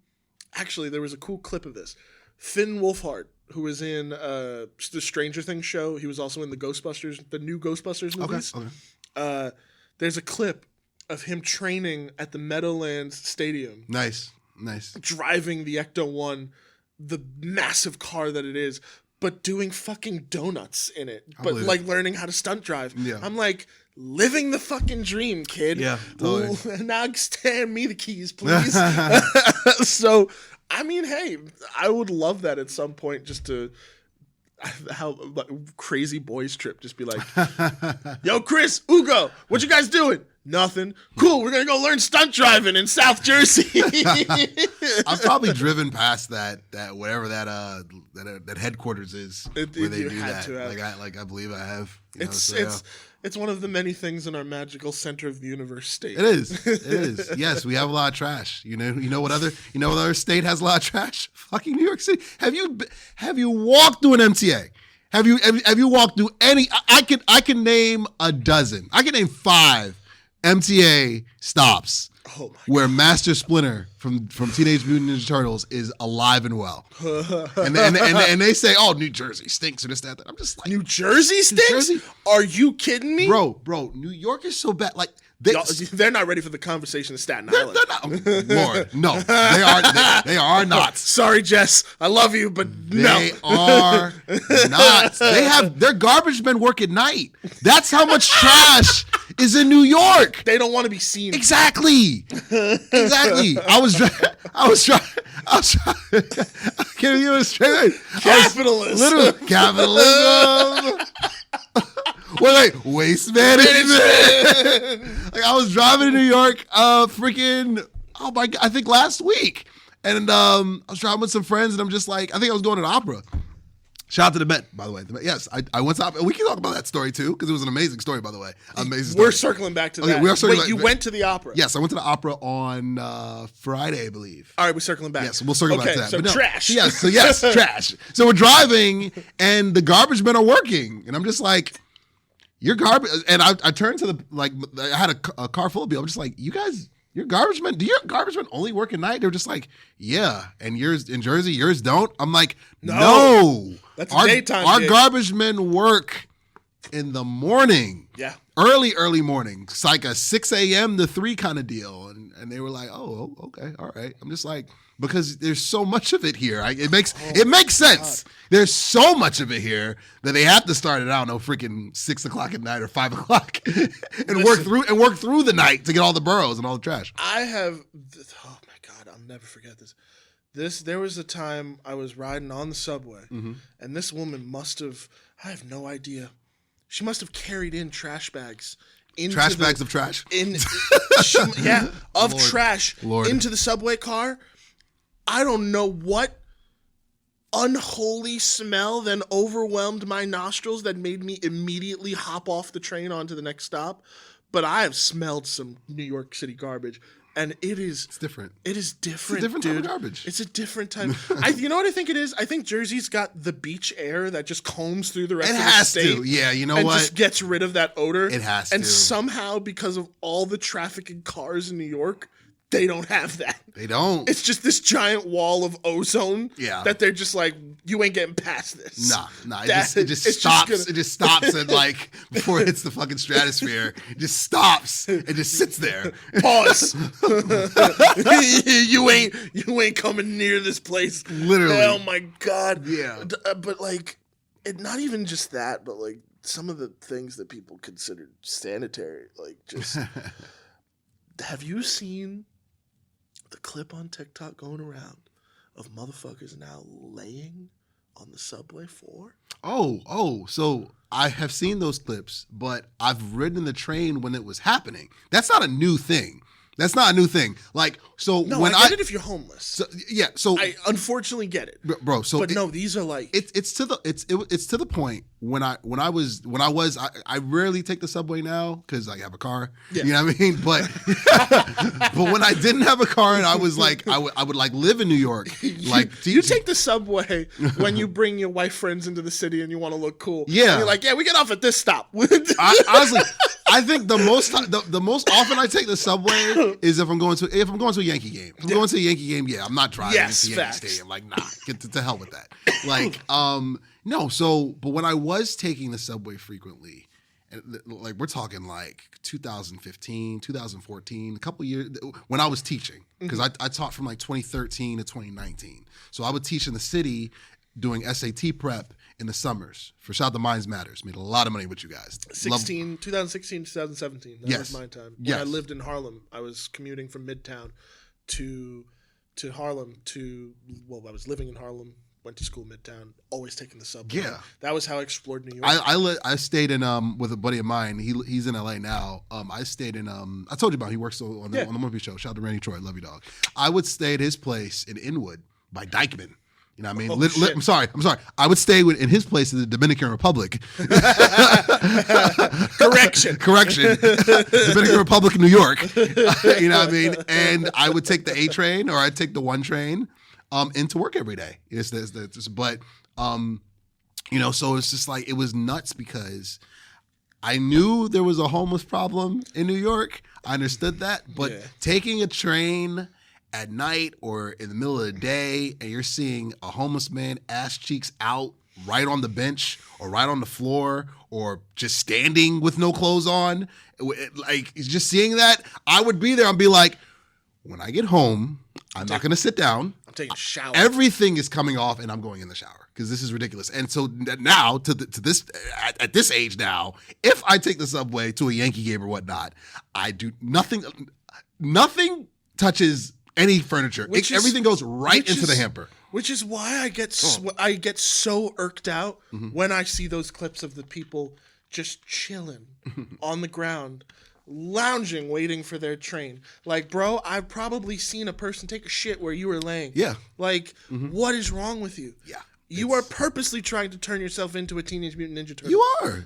actually, there was a cool clip of this. Finn Wolfhard, who was in the Stranger Things show, he was also in the new Ghostbusters movies. Okay. There's a clip of him training at the Meadowlands Stadium. Nice. Driving the Ecto-1, the massive car that it is, but doing fucking donuts in it. But like learning how to stunt drive. Yeah. I'm like, living the fucking dream, kid. Yeah, totally. Now stand me the keys, please. So, I mean, hey, I would love that at some point just to crazy boys trip. Just be like, yo, Chris, Ugo, what you guys doing? Nothing. Cool, we're going to go learn stunt driving in South Jersey. I've probably driven past that whatever that headquarters is where they do that. I believe I have. It's one of the many things in our magical center of the universe state. It is. Yes, we have a lot of trash. You know what other state has a lot of trash? Fucking New York City. Have you walked through an MTA? Have you walked through any? I can name a dozen. I can name 5 MTA stops where Master Splinter from Teenage Mutant Ninja Turtles is alive and well. and they say, oh, New Jersey stinks or this, that. I'm just like, New Jersey stinks? New Jersey? Are you kidding me? Bro, New York is so bad. Like, they're not ready for the conversation of Staten Island. They're not. Lord, no. They are not. Sorry, Jess. I love you, but no. They are not. Their garbage men work at night. That's how much trash is in New York. They don't want to be seen. Exactly. I was trying. I can't give it straight. Capitalism. Literally, capitalism. Waste management. Like I was driving to New York, I think last week, and I was driving with some friends, and I'm just like, I think I was going to the opera. Shout out to the Met, by the way. Yes, I went to opera. We can talk about that story too, because it was an amazing story, by the way. Amazing story. We're circling back to that. Wait, you went to the opera? Yes, I went to the opera on Friday, I believe. All right, we're circling back. Yes, we'll circle back to that. So trash. Yes, trash. So we're driving, and the garbage men are working, and I'm just like, your garbage, and I turned to I had a car full of people. I'm just like, you guys, your garbage men, do your garbage men only work at night? They're just like, yeah, and yours in Jersey, yours don't. I'm like, no. That's a daytime Our gig. garbage men work in the morning. Yeah. Early morning. It's like a 6 a.m. to 3 kind of deal. And they were like, oh, okay, all right. I'm just like, because there's so much of it here. It makes sense. God. There's so much of it here that they have to start at, I don't know, freaking 6 o'clock at night or 5 o'clock and work through the night to get all the boroughs and all the trash. Oh my God, I'll never forget this. There was a time I was riding on the subway, and this woman I have no idea. She must have carried in trash bags. Bags of trash? Trash into the subway car. I don't know what unholy smell then overwhelmed my nostrils that made me immediately hop off the train onto the next stop. But I have smelled some New York City garbage. And it's different. It is different, it's a different dude. Type of garbage. It's a different type. You know what I think it is? I think Jersey's got the beach air that just combs through the rest of the state. It has to. Yeah, you know and what? Just gets rid of that odor. It has to. And somehow, because of all the traffic and cars in New York, They don't have that. They don't. It's just this giant wall of ozone that they're just like, you ain't getting past this. Nah. It just stops. It just stops and like before it hits the fucking stratosphere, it just stops and just sits there. Pause. you ain't coming near this place. Literally. Oh my God. Yeah. But like, not even just that, but like some of the things that people considered sanitary, like just. Have you seen the clip on TikTok going around of motherfuckers now laying on the subway floor? So I have seen those clips, but I've ridden the train when it was happening. That's not a new thing. Like, so no, when I get it if you're homeless. So I unfortunately get it, bro. So, but no, these are like it's to the point when I rarely take the subway now because I have a car. Yeah. You know what I mean? But but when I didn't have a car and I was like I would like live in New York. Like you take the subway when you bring your wife friends into the city and you want to look cool. Yeah, and you're like, we get off at this stop. Honestly, I think the most often I take the subway is if I'm going to a Yankee game. If I'm going to a Yankee game, I'm not driving to Yankee Stadium. Like, nah, get to hell with that. Like, no. So, but when I was taking the subway frequently, and like we're talking like 2015, 2014, a couple years when I was teaching, because I taught from like 2013 to 2019. So I would teach in the city doing SAT prep in the summers for Shout Out to Minds Matters. Made a lot of money with you guys. 2016, 2017. That was my time. When I lived in Harlem, I was commuting from Midtown to Harlem I was living in Harlem, went to school Midtown, always taking the subway. Yeah. That was how I explored New York. I stayed in with a buddy of mine. He's in LA now. I stayed in I told you about he works on the movie show. Shout out to Randy Troy, love you dog. I would stay at his place in Inwood by Dykeman. You know what I mean? I'm sorry. I would stay in his place in the Dominican Republic. Correction. Dominican Republic, New York. You know what I mean? And I would take the A train or I'd take the 1 train into work every day. But so it's just like, it was nuts because I knew there was a homeless problem in New York. I understood that. But taking a train at night or in the middle of the day and you're seeing a homeless man ass cheeks out right on the bench or right on the floor or just standing with no clothes on, like just seeing that, I would be there and be like, when I get home, I'm not going to sit down. I'm taking a shower. Everything is coming off and I'm going in the shower because this is ridiculous. And so now at this age now, if I take the subway to a Yankee game or whatnot, I do nothing touches any furniture. Everything goes right into the hamper. Which is why I get so irked out when I see those clips of the people just chilling on the ground, lounging, waiting for their train. Like, bro, I've probably seen a person take a shit where you were laying. Yeah. Like, what is wrong with you? Yeah. You are purposely trying to turn yourself into a Teenage Mutant Ninja Turtle. You are.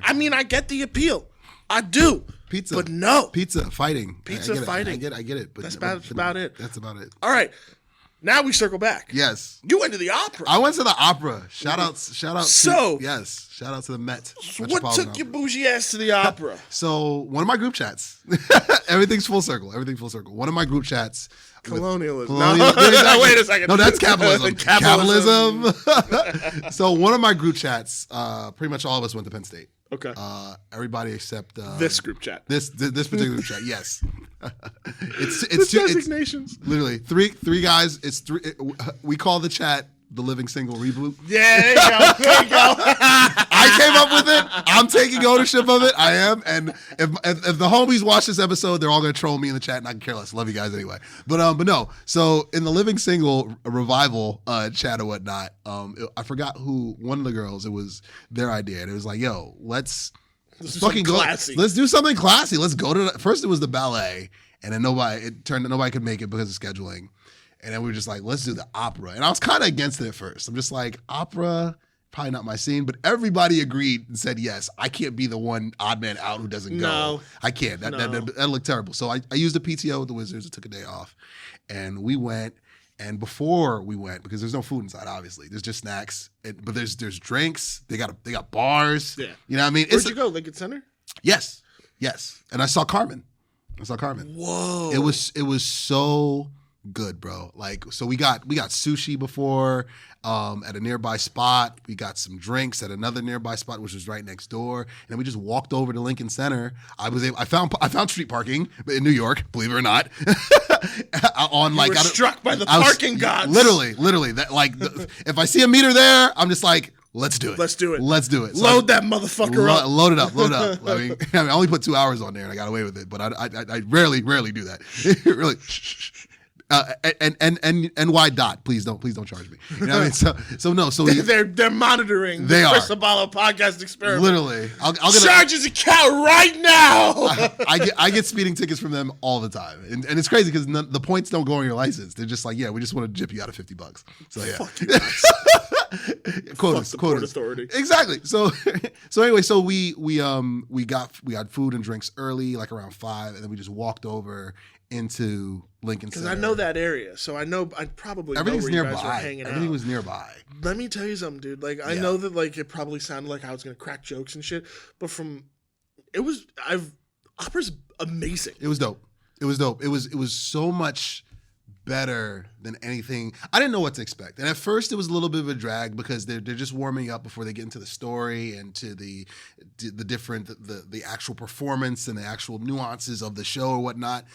I mean, I get the appeal. I do. Pizza. But no. Fighting. Fighting. I get it. But that's about it. That's about it. All right. Now we circle back. Yes. You went to the opera. I went to the opera. Shout out. Shout out to the Met. What took your bougie ass to the opera? So one of my group chats. Everything's full circle. One of my group chats. Colonialism. No, wait a second. No, that's capitalism. Capitalism. So one of my group chats, pretty much all of us went to Penn State. Okay. Everybody except this group chat. This particular group chat. Yes. It's designations. Literally three guys. It's three. We call the chat the Living Single Reboot. Yeah, there you go. I came up with it. I'm taking ownership of it. I am. And if the homies watch this episode, they're all gonna troll me in the chat, and I can care less. Love you guys anyway. But no. So in the Living Single revival chat or whatnot, I forgot who one of the girls. It was their idea, and it was like, yo, let's fucking go. Let's do something classy. Let's go to first. It was the ballet, and then nobody could make it because of scheduling. And then we were just like, let's do the opera. And I was kind of against it at first. I'm just like, opera, probably not my scene. But everybody agreed and said yes. I can't be the one odd man out who doesn't go. No. I can't. That looked terrible. So I used the PTO with the Wizards. I took a day off. And we went. And before we went, because there's no food inside, obviously. There's just snacks. But there's drinks. They got bars. Yeah. You know what I mean? Where'd you go? Lincoln Center? Yes. And I saw Carmen. I saw Carmen. Whoa. It was so good, bro. Like, so we got sushi before at a nearby spot. We got some drinks at another nearby spot, which was right next door. And then we just walked over to Lincoln Center. I found street parking in New York, believe it or not. On like, you were struck by the parking gods. Literally. That like, if I see a meter there, I'm just like, let's do it. Let's do it. So load that motherfucker up. Load it up. I mean, I only put 2 hours on there and I got away with it, but I rarely do that. Really. And why dot? Please don't charge me. You know what I mean? So they're monitoring the Chris Aballo podcast experiment. Literally, I'll get charge his account right now. I get speeding tickets from them all the time, and it's crazy because the points don't go on your license. They're just like, yeah, we just want to jip you out of $50. So yeah. Fuck you guys. Quotas. Port Authority. Exactly. So anyway, so we got food and drinks early, like around 5, and then we just walked over into Lincoln Center. Because I know that area, so I probably know where you guys were hanging out. Everything was nearby. Let me tell you something, dude. Like, I know that like it probably sounded like I was gonna crack jokes and shit, but opera's amazing. It was dope. It was so much better than anything. I didn't know what to expect. And at first it was a little bit of a drag because they're just warming up before they get into the story and to the actual performance and the actual nuances of the show or whatnot.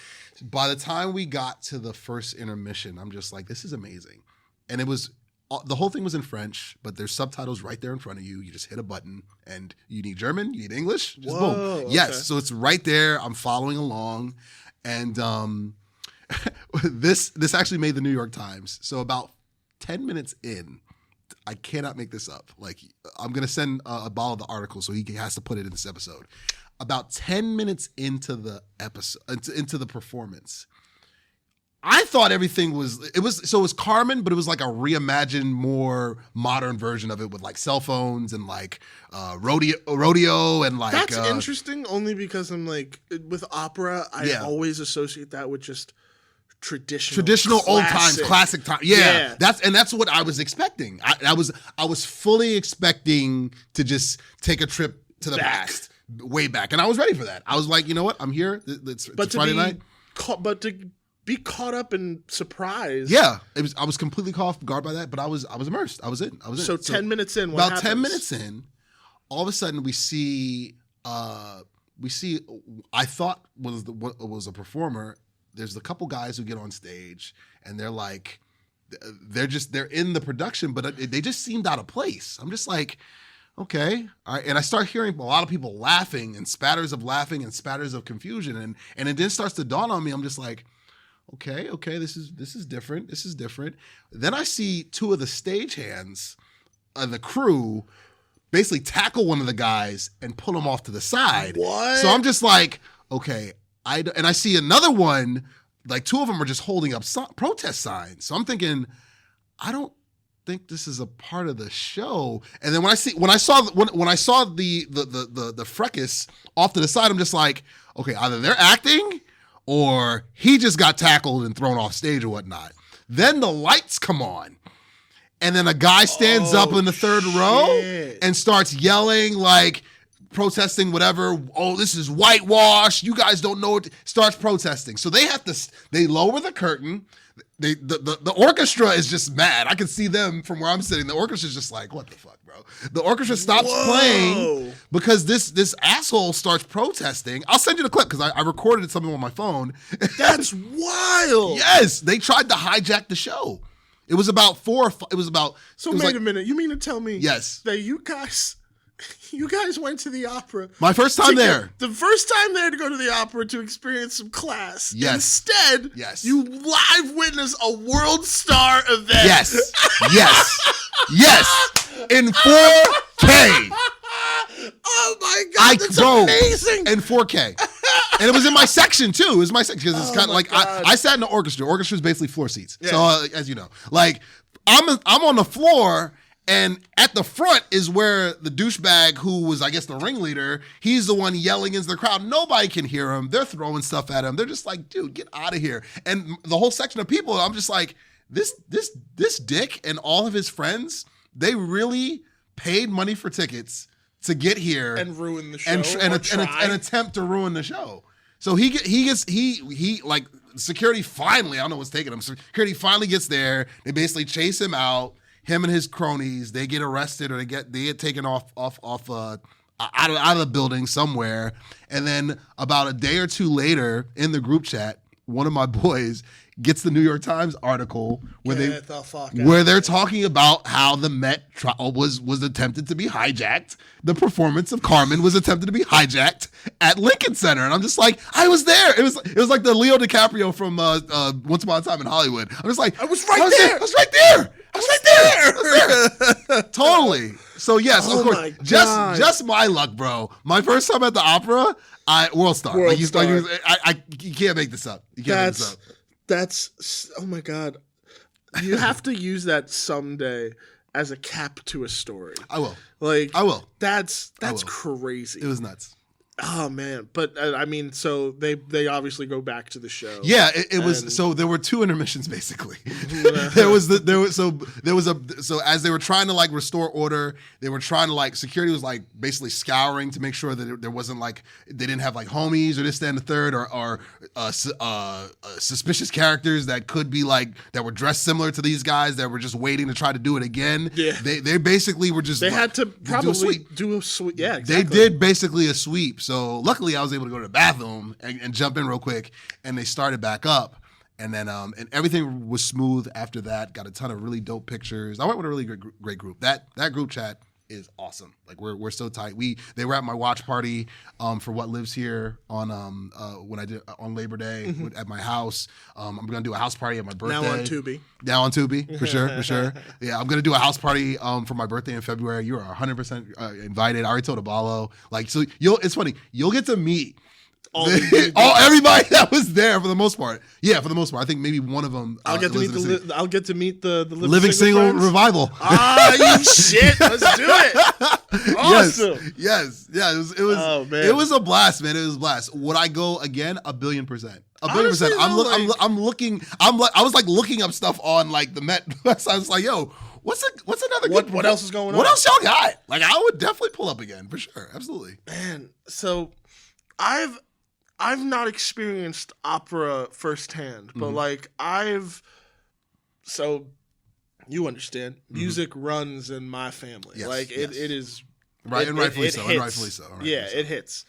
By the time we got to the first intermission, I'm just like, this is amazing. And the whole thing was in French, but there's subtitles right there in front of you. You just hit a button and you need German, you need English, just boom. Okay. Yes, so it's right there. I'm following along. And this actually made the New York Times. So about 10 minutes in, I cannot make this up. Like, I'm going to send Aballo the article so he has to put it in this episode. About 10 minutes into the episode, into the performance, I thought everything it was Carmen, but it was like a reimagined, more modern version of it with like cell phones and like rodeo and like. That's interesting, only because I'm like, with opera, I always associate that with just traditional old times, classic time. Yeah. That's what I was expecting. I was fully expecting to just take a trip to the past, way back, and I was ready for that. I was like, you know what, I'm here. It's Friday night. But to be caught up and surprised. Yeah, I was completely caught off guard by that, but I was immersed. I was in. So 10 minutes in, what happens? 10 minutes in, all of a sudden we see. I thought was a performer. There's a couple guys who get on stage and they're like, they're in the production, but they just seemed out of place. I'm just like, okay, all right. And I start hearing a lot of people laughing and spatters of laughing and spatters of confusion, and it then starts to dawn on me. I'm just like, okay, this is different. This is different. Then I see 2 of the stagehands and the crew basically tackle one of the guys and pull him off to the side. What? So I'm just like, okay. And I see another one, like 2 of them are just holding up protest signs. So I'm thinking, I don't think this is a part of the show. And then when I saw the fracas off to the side, I'm just like, okay, either they're acting or he just got tackled and thrown off stage or whatnot. Then the lights come on. And then a guy stands up in the third row and starts yelling like, protesting whatever. Oh, this is whitewash. You guys don't know it. Starts protesting. So they lower the curtain. The orchestra is just mad. I can see them from where I'm sitting. The orchestra's just like, what the fuck, bro? The orchestra stops playing because this asshole starts protesting. I'll send you the clip because I recorded something on my phone. That's wild. Yes, they tried to hijack the show. It was about 4 or 5. So wait a minute. You mean to tell me that you guys went to the opera. My first time there. The first time there to go to the opera to experience some class. Yes. Instead, you live witness a world star event. Yes. In 4K. Oh my God, that's amazing. In 4K. And it was in my section too. It was my section because it's kind of like I sat in the orchestra. Orchestra is basically floor seats. Yeah. So as you know, like I'm on the floor. And at the front is where the douchebag who was, I guess, the ringleader, he's the one yelling into the crowd. Nobody can hear him. They're throwing stuff at him. They're just like, dude, get out of here. And the whole section of people, I'm just like, this dick and all of his friends, they really paid money for tickets to get here and ruin the show and attempt to ruin the show. So he like security finally, I don't know what's taking him. Security finally gets there. They basically chase him out. Him and his cronies, they get arrested or they get taken off out of the building somewhere. And then about a day or two later in the group chat, one of my boys gets the New York Times article where they're talking about how the Met trial was attempted to be hijacked. The performance of Carmen was attempted to be hijacked at Lincoln Center, and I'm just like, I was there. It was like the Leo DiCaprio from Once Upon a Time in Hollywood. I'm just like, I was right there. Totally. So yes, of course. Just my luck, bro. My first time at the opera, World Star. You can't make this up. You can't make this up. That's oh my God. You have to use that someday as a cap to a story. I will. I will. That's will. Crazy. It was nuts. Oh man, but I mean, so they obviously go back to the show. Yeah, it was. So there were two intermissions basically. So as they were trying to like restore order, they were trying to like security was like basically scouring to make sure that there wasn't like they didn't have like homies or this, that, and the third or suspicious characters that could be like that were dressed similar to these guys that were just waiting to try to do it again. Yeah, they basically were just had to probably do a sweep. Yeah, exactly. They did basically a sweep. So luckily I was able to go to the bathroom and jump in real quick, and they started back up. And then and everything was smooth after that. Got a ton of really dope pictures. I went with a really great group. That group chat is awesome. Like we're so tight. They were at my watch party for What Lives Here on when I did on Labor Day at my house. I'm gonna do a house party at my birthday. Now on Tubi, for sure. Yeah, I'm gonna do a house party for my birthday in February. You are 100% invited. I already told Aballo. Like, so it's funny. You'll get to meet everybody that was there for the most part. Yeah, for the most part. I think maybe one of them. I'll get to meet the Living Single Revival. You shit! Let's do it. Awesome. Yes. Yeah. It was. Oh, man. It was a blast, man. It was a blast. Would I go again? 1,000,000,000%. 1,000,000,000%. I was like looking up stuff on like the Met. So I was like, yo. What's another? What else is going on? What else y'all got? Like, I would definitely pull up again for sure. Absolutely. Man, so I've not experienced opera firsthand, but like so you understand, music runs in my family. Yes, like it is right, and rightfully so. It hits.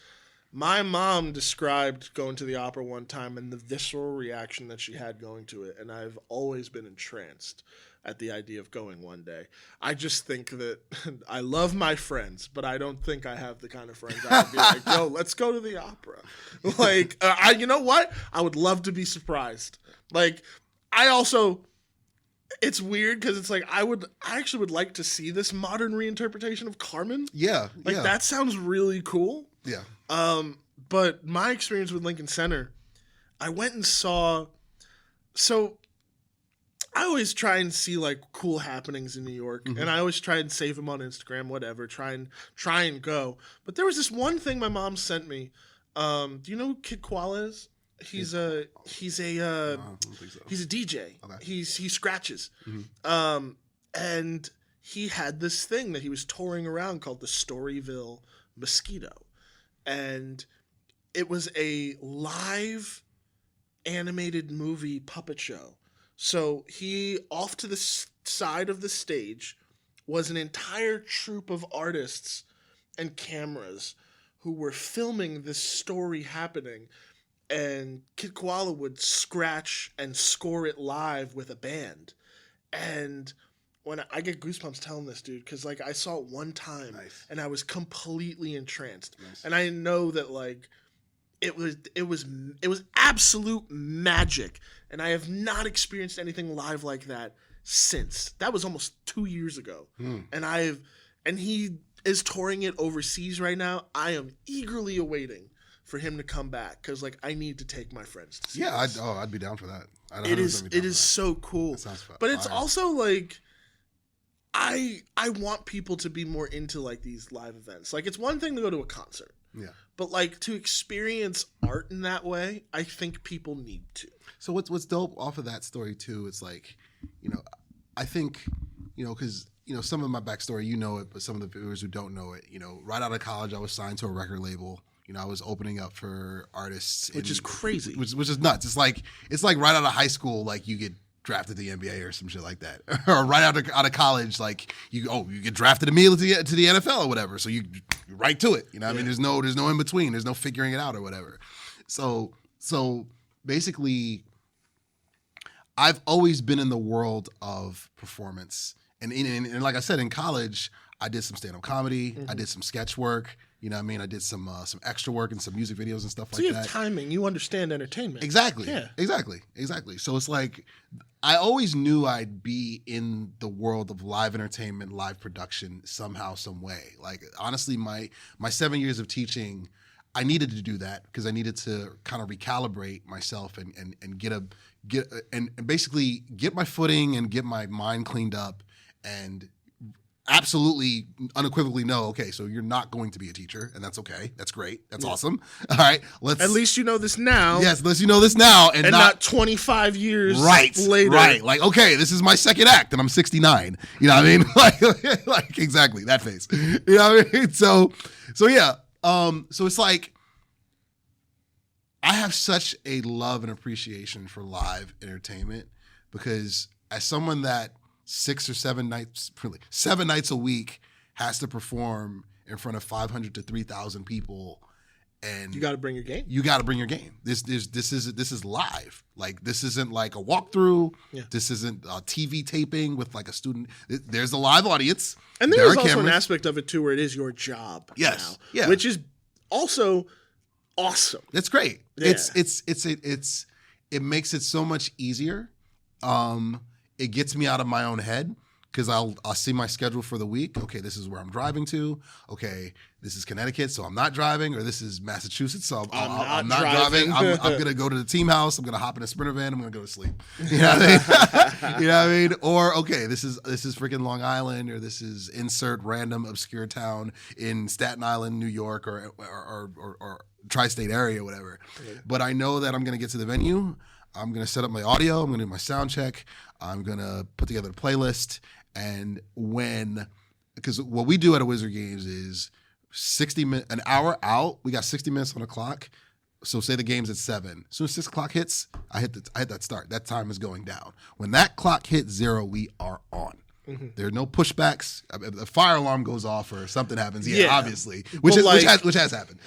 My mom described going to the opera one time and the visceral reaction that she had going to it, and I've always been entranced at the idea of going one day. I just think that I love my friends, but I don't think I have the kind of friends I would be like, yo, let's go to the opera. Like, you know what? I would love to be surprised. Like, it's weird because it's like I actually would like to see this modern reinterpretation of Carmen. Yeah. Like, that sounds really cool. Yeah. But my experience with Lincoln Center, I went and saw, so I always try and see like cool happenings in New York, and I always try and save them on Instagram, whatever. Try and go. But there was this one thing my mom sent me. Do you know who Kid Koala is? He's a DJ. Okay. He scratches. And he had this thing that he was touring around called the Storyville Mosquito, and it was a live animated movie puppet show. So he, off to the side of the stage, was an entire troupe of artists and cameras who were filming this story happening, and Kid Koala would scratch and score it live with a band. And when I get goosebumps telling this, dude, because like I saw it one time, and I was completely entranced. And I know that like it was absolute magic, and I have not experienced anything live like that since. That was almost 2 years ago. And he is touring it overseas right now. I am eagerly awaiting for him to come back, because like I need to take my friends to see this. I'd be down for that. It is so cool. That sounds fun. But it's also like I want people to be more into like these live events. Like, it's one thing to go to a concert. Yeah. But like to experience art in that way, I think people need to. So what's dope off of that story too, it's like, you know, I think, you know, because, you know, some of my backstory, you know it, but some of the viewers who don't know it, you know, right out of college, I was signed to a record label, You know, I was opening up for artists, which is crazy. Which is nuts. It's like right out of high school, like you get drafted to the NBA or some shit like that, or right out of college, like you get drafted immediately to the NFL or whatever. So you right to it. You know, what I mean, there's no in between. There's no figuring it out or whatever. So basically, I've always been in the world of performance, and like I said, in college, I did some stand-up comedy. I did some sketch work. You know what I mean? I did some extra work and some music videos and stuff like that. So you have timing. You understand entertainment. Exactly. Yeah. Exactly. So it's like I always knew I'd be in the world of live entertainment, live production somehow, some way. Like honestly, my 7 years of teaching, I needed to do that because I needed to kind of recalibrate myself and basically get my footing and get my mind cleaned up and absolutely unequivocally know, okay, so you're not going to be a teacher, and that's okay. That's great. That's awesome. All right, at least you know this now. Yes, at least you know this now, and not 25 years later. Right, like okay, this is my second act, and I'm 69. You know what I mean? like exactly that face. You know what I mean? So yeah. So it's like I have such a love and appreciation for live entertainment because as someone that 6 or 7 nights, really 7 nights a week, has to perform in front of 500 to 3,000 people, and you got to bring your game. You got to bring your game. This is live. Like this isn't like a walkthrough. Yeah. This isn't a TV taping with like a student. There's a live audience, and there's also an aspect of it too where it is your job. Yes, now, yeah, which is also awesome. It's great. Yeah. It makes it so much easier. It gets me out of my own head because I'll see my schedule for the week. Okay, this is where I'm driving to. Okay, this is Connecticut, so I'm not driving, or this is Massachusetts, so I'm not driving. I'm going to go to the team house. I'm going to hop in a Sprinter van. I'm going to go to sleep. You know what I mean? You know what I mean? Or okay, this is freaking Long Island, or this is insert random obscure town in Staten Island, New York, or tri-state area, or whatever. Yeah. But I know that I'm going to get to the venue. I'm going to set up my audio. I'm going to do my sound check. I'm going to put together a playlist. And because what we do at a Wizard Games is an hour out, we got 60 minutes on the clock. So say the game's at 7. As soon as 6 o'clock hits, I hit that start. That time is going down. When that clock hits 0, we are on. Mm-hmm. There are no pushbacks. If the fire alarm goes off or something happens, obviously, which has happened.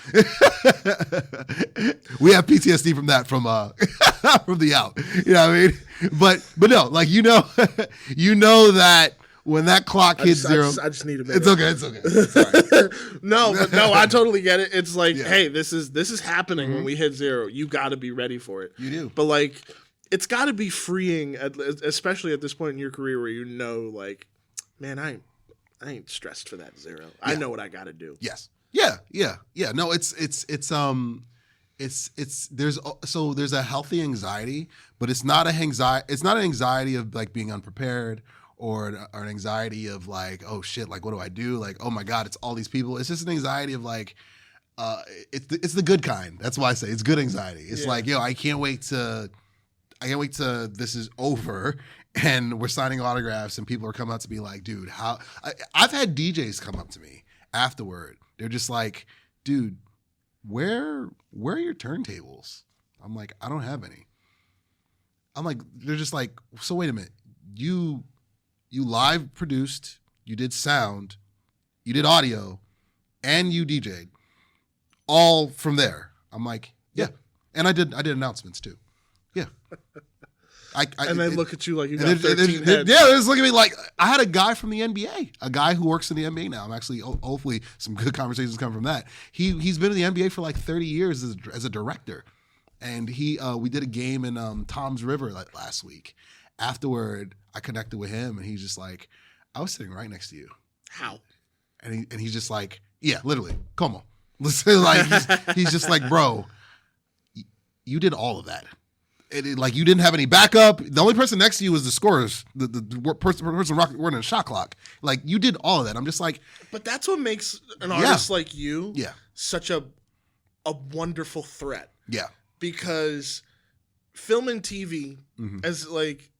We have PTSD from that from the out. You know what I mean? But no, like you know that when that clock hits 0, I just need a minute. It's okay. It's all right. No, I totally get it. It's like, hey, this is happening when we hit 0. You got to be ready for it. You do. But like, it's got to be freeing, especially at this point in your career where you know, like, man, I ain't stressed for that 0. Yeah. I know what I got to do. Yes. Yeah. No, there's a healthy anxiety, but it's not an anxiety of like being unprepared or an anxiety of like, oh shit, like what do I do? Like, oh my God, it's all these people. It's just an anxiety of like, it's the good kind. That's why I say it's good anxiety. It's like, yo, I can't wait to this is over and we're signing autographs and people are coming up to me like, dude, I've had DJs come up to me afterward. They're just like, dude, where are your turntables? I'm like, I don't have any. I'm like, they're just like, so wait a minute. You live produced, you did sound, you did audio, and you DJ'd all from there. I'm like, yeah. And I did announcements too. Yeah. And they look at you like you got 13 heads. Yeah, they just look at me like, I had a guy from the NBA, a guy who works in the NBA now. I'm actually, hopefully some good conversations come from that. He's been in the NBA for like 30 years as a director. And we did a game in Tom's River like last week. Afterward, I connected with him and he's just like, I was sitting right next to you. How? And he's just like, yeah, literally, come on. Listen, like, he's just like, bro, you did all of that. Like you didn't have any backup. The only person next to you was the scorers, the person running a shot clock. Like you did all of that. I'm just like, but that's what makes an artist like you, such a wonderful threat. Yeah, because film and TV, as like,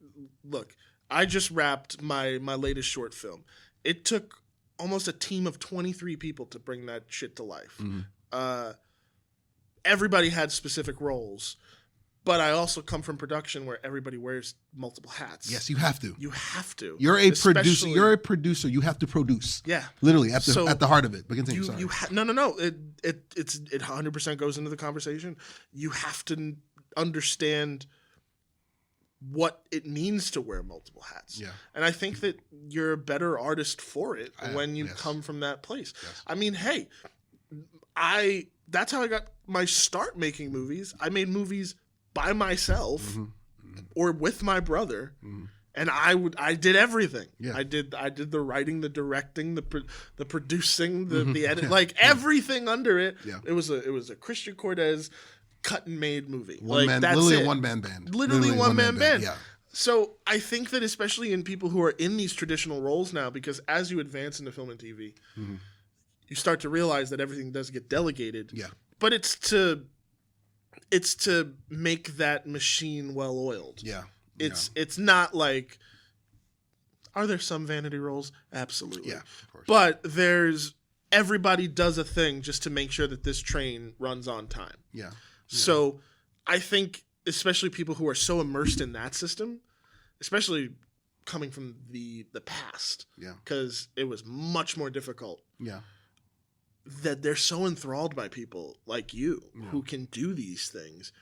look, I just wrapped my latest short film. It took almost a team of 23 people to bring that shit to life. everybody had specific roles. But I also come from production where everybody wears multiple hats. Yes, you have to. You have to. You're a producer. You're a producer. You have to produce. Yeah. Literally at the heart of it. But continue. Sorry. No. It 100% goes into the conversation. You have to understand what it means to wear multiple hats. Yeah. And I think that you're a better artist for it when you come from that place. Yes. I mean, hey, that's how I got my start making movies. I made movies by myself or with my brother, and I did everything. Yeah. I did the writing, the directing, the producing, the edit, like everything under it. Yeah. It was a Christian Cortez cut and made movie. Literally a one-man band. Literally one-man band. Yeah. So I think that especially in people who are in these traditional roles now, because as you advance into film and TV, you start to realize that everything does get delegated. Yeah. But it's to make that machine well oiled. Yeah. It's not like, are there some vanity roles? Absolutely. Yeah, of course. But everybody does a thing just to make sure that this train runs on time. Yeah. So I think especially people who are so immersed in that system, especially coming from the past, because it was much more difficult. Yeah. That they're so enthralled by people like you who can do these things,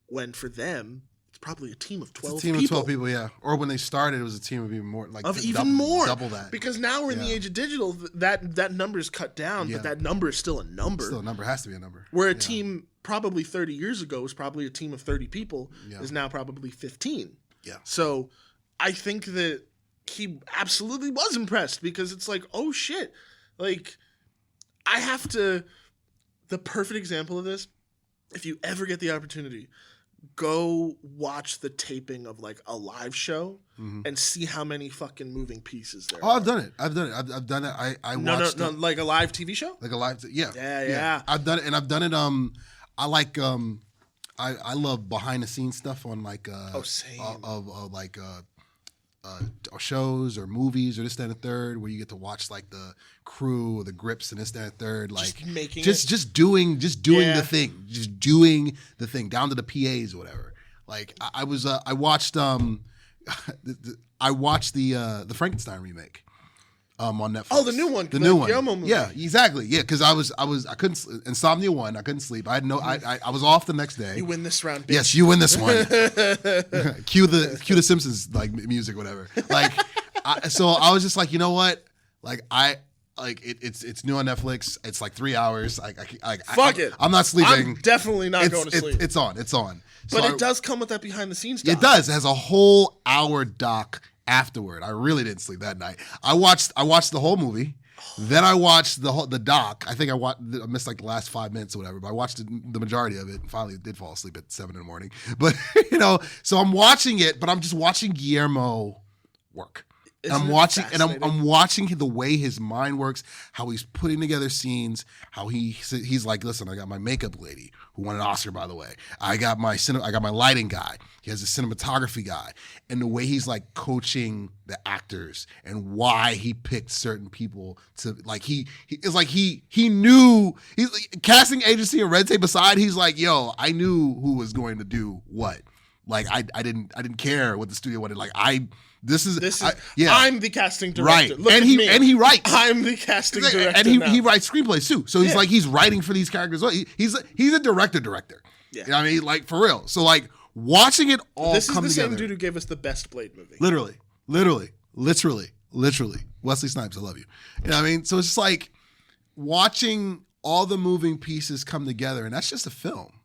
when for them it's probably a team of 12 people. Of 12 people, yeah. Or when they started, it was a team of even more, double that. Because now we're in the age of digital. That number is cut down, but that number is still a number. Still a number, has to be a number. Where a team probably 30 years ago was probably a team of 30 people is now probably 15. Yeah. So I think that he absolutely was impressed, because it's like, oh shit, like. The perfect example of this, if you ever get the opportunity, go watch the taping of like a live show and see how many fucking moving pieces there are. I've done it. I've done it. I watched No, like a live TV show? Like a live, yeah. Yeah. I've done it, and I've done it, I like, I love behind the scenes stuff on like, same. Of like, shows or movies or this, that, and the third, where you get to watch like the crew or the grips and this, that, and the third, like just doing the thing down to the PAs or whatever. Like I watched the Frankenstein remake on Netflix. Oh, the new one. The new one. Guillermo movie. Yeah, exactly. Yeah, because I couldn't, insomnia won. I couldn't sleep. I was off the next day. You win this round, bitch. Yes, you win this one. Cue the Simpsons like music, whatever. Like, so I was just like, you know what? Like it's new on Netflix. It's like 3 hours. Fuck it. I'm not sleeping. I'm definitely not going to sleep. It's on. But it does come with that behind the scenes stuff. It does. It has a whole hour doc afterward. I really didn't sleep that night. I watched the whole movie. Then I watched the doc. I think I missed like the last 5 minutes or whatever, but I watched the majority of it and finally did fall asleep at 7 a.m. But so I'm watching it, but I'm just watching Guillermo work. I'm watching the way his mind works, how he's putting together scenes, how he's like, listen, I got my makeup lady who won an Oscar, by the way. I got my lighting guy. He has a cinematography guy, and the way he's like coaching the actors and why he picked certain people to like he knew, he's like, casting agency and red tape aside, he's like, yo, I knew who was going to do what. Like I didn't care what the studio wanted. Like I'm the casting director. Right. Look and at me. he writes. I'm the casting director. And he writes screenplays too. So he's writing for these characters. He's a director. Yeah. You know what I mean? Like for real. So like watching it all come together. This is the same dude who gave us the best Blade movie. Literally. Wesley Snipes, I love you. You know what I mean? So it's just like watching all the moving pieces come together, and that's just a film.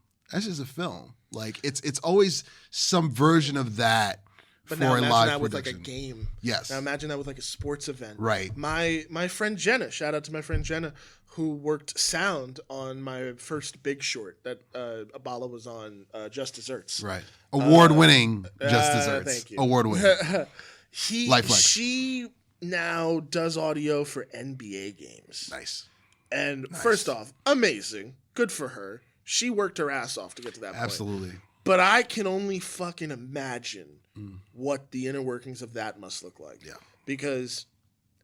Like it's always some version of that. But for now a imagine live that with production. like a game. Yes. Now imagine that with like a sports event. Right. My friend Jenna, shout out to my friend Jenna, who worked sound on my first Big Short that Aballo was on, Just Desserts. Right. Award-winning Just Desserts. Thank you. Award-winning. She now does audio for NBA games. Nice. And first off, amazing. Good for her. She worked her ass off to get to that point. Absolutely. But I can only fucking imagine what the inner workings of that must look like. Yeah. Because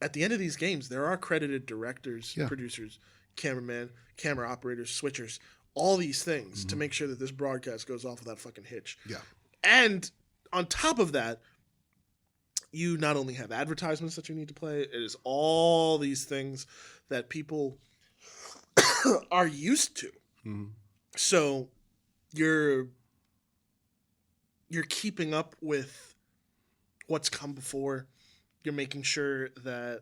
at the end of these games, there are credited directors, producers, cameramen, camera operators, switchers, all these things to make sure that this broadcast goes off without a fucking hitch. Yeah. And on top of that, you not only have advertisements that you need to play, it is all these things that people are used to. Mm-hmm. So you're keeping up with what's come before. You're making sure that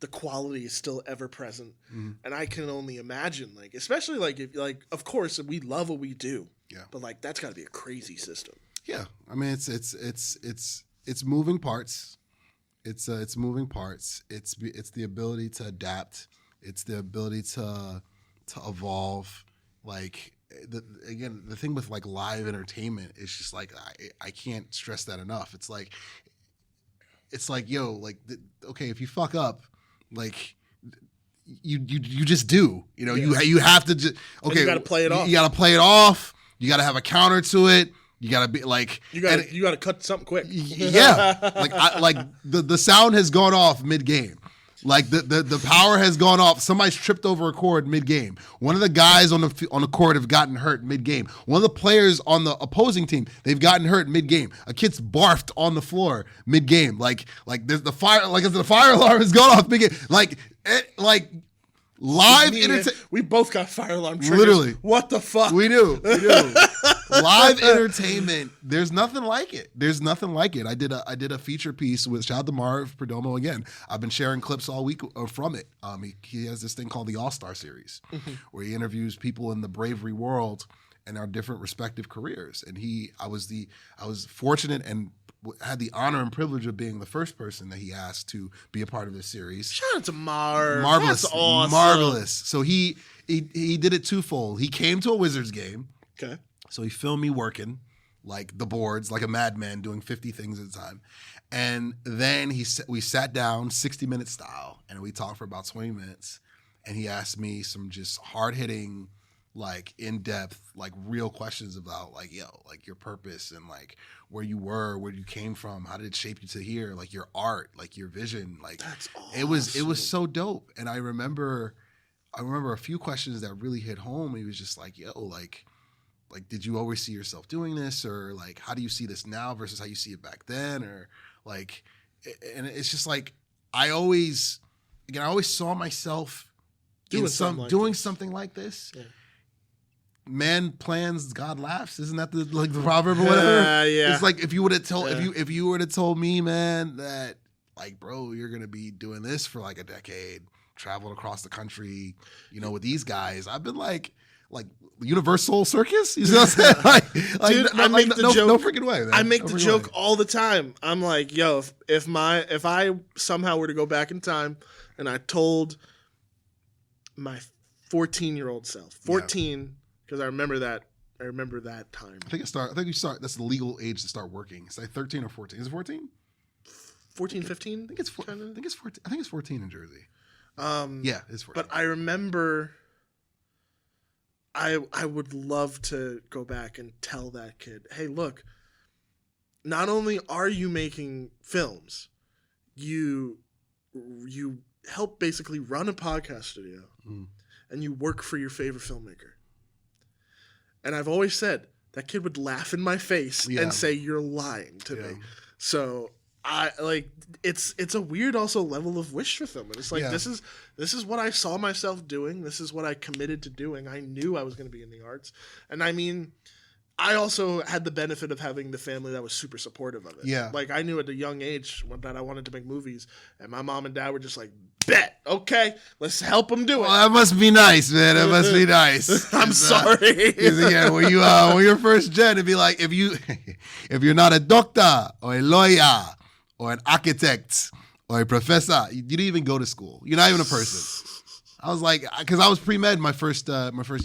the quality is still ever present. Mm-hmm. And I can only imagine, like, especially like if like, of course we love what we do. Yeah. But like that's got to be a crazy system. Yeah. I mean, it's moving parts. It's moving parts. It's the ability to adapt. It's the ability to evolve. Like the thing with like live entertainment is just like I can't stress that enough. It's like yo, like okay, if you fuck up, like you just do. You know, you have to just okay. You got to play it off. You got to play it off. You got to have a counter to it. You gotta be like you gotta cut something quick. Yeah, like the sound has gone off mid game, like the power has gone off. Somebody's tripped over a cord mid game. One of the guys on the court have gotten hurt mid game. One of the players on the opposing team, they've gotten hurt mid game. A kid's barfed on the floor mid game. Like there's the fire alarm has gone off mid game. Like live entertainment. We both got fire alarm triggers. Literally. What the fuck? We do. Live entertainment. There's nothing like it. I did a feature piece with shout out to Marv Perdomo again. I've been sharing clips all week from it. He has this thing called the All-Star Series, where he interviews people in the bravery world and our different respective careers. And I was fortunate and had the honor and privilege of being the first person that he asked to be a part of this series. Shout out to Marv. Marvelous. That's awesome. Marvelous. So he did it twofold. He came to a Wizards game. Okay. So he filmed me working like the boards, like a madman doing 50 things at a time. And then we sat down 60-minute style and we talked for about 20 minutes. And he asked me some just hard-hitting, like in-depth, like real questions about like, like your purpose and like where you were, where you came from, how did it shape you to here, like your art, like your vision. Like that's awesome. It was so dope. And I remember a few questions that really hit home. He was just like, like, did you always see yourself doing this? Or like, how do you see this now versus how you see it back then? Or like, and it's just like, I always saw myself doing something like this. Yeah. Man plans, God laughs. Isn't that the proverb or whatever? Yeah. It's like if you would have told if you would have told me, man, that like, bro, you're gonna be doing this for like a decade, traveling across the country, with these guys, I've been like Universal Circus. You know what I'm saying? Like dude, I make the joke. No freaking way, man. I make the joke all the time. I'm like, yo, if I somehow were to go back in time and I told my 14-year-old self, 14, because I remember that time. I think you start. That's the legal age to start working. It's like 13 or 14. Is it 14? 14, 15? I think it's 14. I think it's 14 in Jersey. Yeah, it's 14. But I remember. I would love to go back and tell that kid, hey, look, not only are you making films, you help basically run a podcast studio and you work for your favorite filmmaker. And I've always said that kid would laugh in my face and say, you're lying to me. So I like it's a weird also level of wish fulfillment. It's like this is what I saw myself doing. This is what I committed to doing. I knew I was going to be in the arts, and I mean, I also had the benefit of having the family that was super supportive of it. Yeah, like I knew at a young age that I wanted to make movies, and my mom and dad were just like, "Bet, okay, let's help them do it." Well, that must be nice, man. That must be nice. I'm sorry. Yeah, when you're first gen, it'd be like if you're not a doctor or a lawyer or an architect or a professor, you didn't even go to school. You're not even a person. I was like, because I was pre-med my first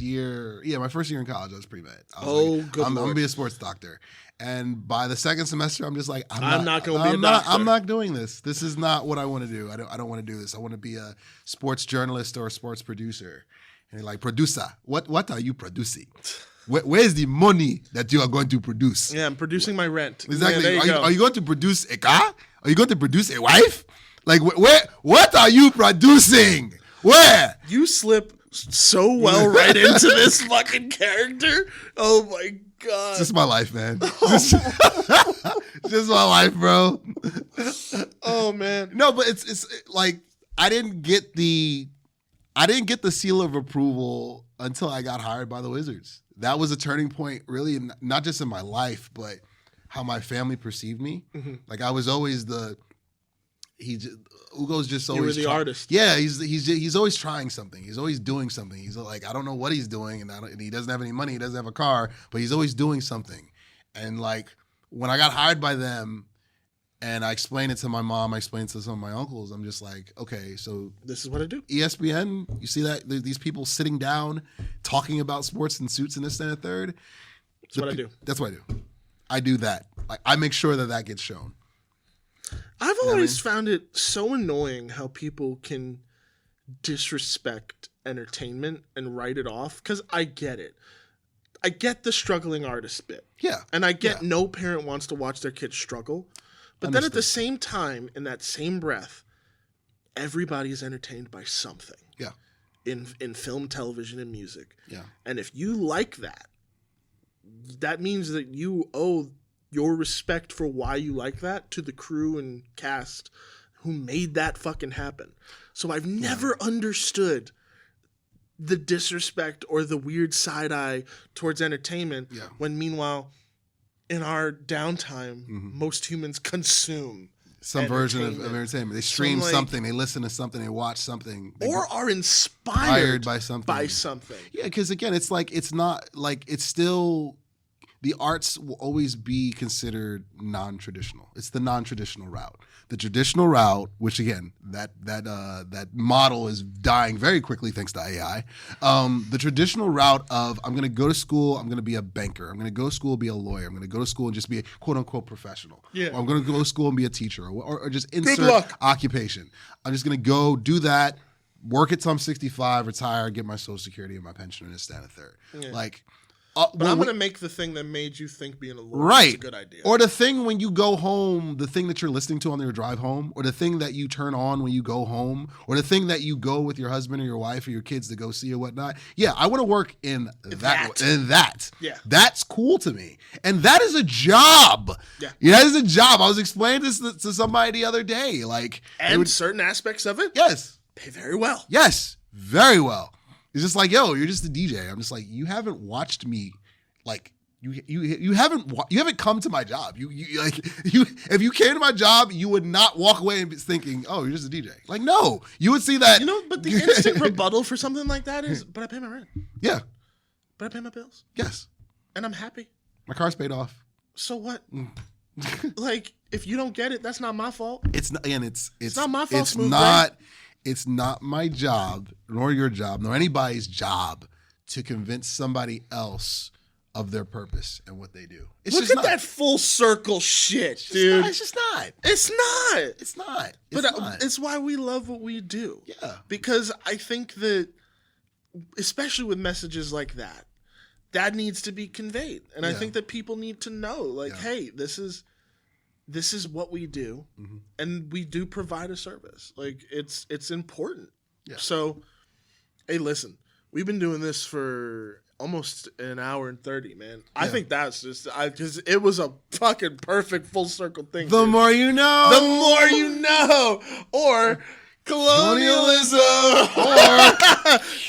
year. Yeah, my first year in college, I was pre-med. I'm gonna be a sports doctor. And by the second semester, I'm just like, I'm not going to be a doctor. I'm not doing this. This is not what I want to do. I don't want to do this. I want to be a sports journalist or a sports producer. And you're like, producer, what are you producing? Where's the money that you are going to produce? Yeah, I'm producing my rent. Exactly. Yeah, are you going to produce a car? Are you going to produce a wife? Like, what are you producing? Where? You slip so well right into this fucking character. Oh my god. It's just my life, man. Just my life, bro. Oh man. No, but it's like I didn't get the seal of approval until I got hired by the Wizards. That was a turning point, really, not just in my life, but how my family perceived me. Mm-hmm. Like I was always Ugo's just always. You were the artist. Yeah, he's always trying something. He's always doing something. He's like, I don't know what he's doing, and he doesn't have any money. He doesn't have a car, but he's always doing something. And like when I got hired by them, and I explained it to my mom, I explained it to some of my uncles. I'm just like, okay, so this is what I do. ESPN, you see that these people sitting down, talking about sports in suits and this and a third. That's what I do. That's what I do. I do that. Like I make sure that gets shown. I've always found it so annoying how people can disrespect entertainment and write it off, because I get it. I get the struggling artist bit. Yeah. And I get no parent wants to watch their kids struggle. But then at the same time, in that same breath, everybody is entertained by something. Yeah. In film, television, and music. Yeah. And if you like that, that means that you owe your respect for why you like that to the crew and cast who made that fucking happen. So I've never understood the disrespect or the weird side eye towards entertainment when meanwhile in our downtime most humans consume some version of entertainment. They stream something, they listen to something, they watch something, or are inspired by something. Yeah, because again, it's like it's not like it's still. The arts will always be considered non-traditional. It's the non-traditional route. The traditional route, which again, that model is dying very quickly thanks to AI. The traditional route of I'm going to go to school, I'm going to be a banker. I'm going to go to school and be a lawyer. I'm going to go to school and just be a quote-unquote professional. Yeah. Or I'm going to go to school and be a teacher or just insert occupation. I'm just going to go do that, work it till I'm 65, retire, get my Social Security and my pension and this, that, and a third. Yeah. Like, but I'm going to make the thing that made you think being a lawyer is a good idea. Or the thing when you go home, the thing that you're listening to on your drive home, or the thing that you turn on when you go home, or the thing that you go with your husband or your wife or your kids to go see or whatnot. Yeah, I want to work in that. Yeah. That's cool to me. And that is a job. Yeah. That is a job. I was explaining this to somebody the other day. And certain aspects of it? Yes. Pay very well. Yes. Very well. It's just like, yo, you're just a DJ. I'm just like, you haven't watched me, like you haven't come to my job. If you came to my job, you would not walk away and be thinking, oh, you're just a DJ. Like, no, you would see that. But the instant rebuttal for something like that is, but I pay my rent. Yeah. But I pay my bills. Yes. And I'm happy. My car's paid off. So what? If you don't get it, that's not my fault. It's not my fault. It's not. It's not my job, nor your job, nor anybody's job to convince somebody else of their purpose and what they do. Look at that full circle shit, dude. It's just not. It's not. It's not. It's why we love what we do. Yeah. Because I think that, especially with messages like that needs to be conveyed. And I think that people need to know, hey, this is what we do, and we do provide a service. It's important. Yeah. So, hey, listen, we've been doing this for almost an hour and 30, man. Yeah. I think that's just because it was a fucking perfect full circle thing. The more you know. The more you know. Or colonialism. Or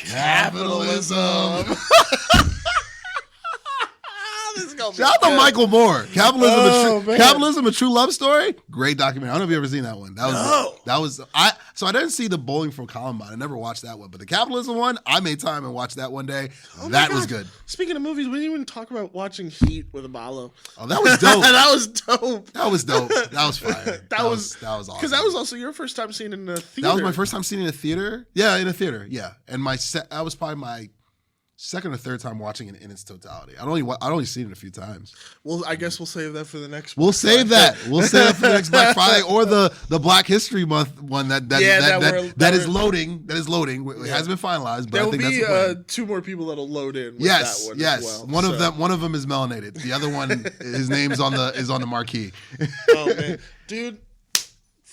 capitalism. Shout out to Michael Moore. Capitalism, a True Love Story. Great documentary. I don't know if you've ever seen that one. So I didn't see the Bowling for Columbine. I never watched that one, but the Capitalism one, I made time and watched that one day. That was good. Speaking of movies, we didn't even talk about watching Heat with Aballo. Oh, that was dope. That was dope. That was fire. That was awesome. Because that was also your first time seeing it in a theater. That was my first time seeing it in a theater. Yeah, in a theater. Yeah, and that was probably my second or third time watching it in its totality. I'd only seen it a few times. Well, I guess we'll save that for the next. We'll save that. We'll save that for the next Black Friday or the Black History Month one that is loading. That is loading. It hasn't been finalized, but I think that's the plan. Two more people that'll load in. With yes, that one yes. As well, one of them is melanated. The other one, his name's on the marquee. Oh man, dude.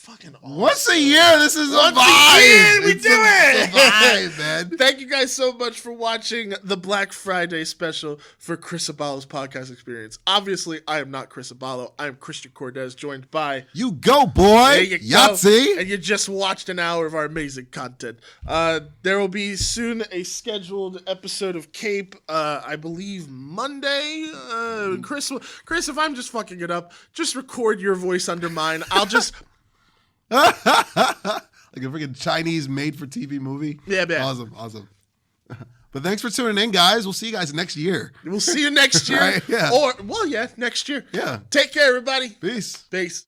fucking awesome. Once a year, this is a Once vibe. a year, we It's do it. It's a vibe, man. Thank you guys so much for watching the Black Friday special for Chris Aballo's podcast experience. Obviously, I am not Chris Aballo. I am Christian Cortez, joined by U-Goboy, there you Yahtzee. go. And you just watched an hour of our amazing content. There will be soon a scheduled episode of Cape, I believe Monday. Chris, if I'm just fucking it up, just record your voice under mine. I'll just... Like a freaking Chinese made-for-TV movie. Yeah, man. Awesome. But thanks for tuning in, guys. We'll see you guys next year. We'll see you next year. Right, yeah. Next year. Yeah. Take care, everybody. Peace. Peace.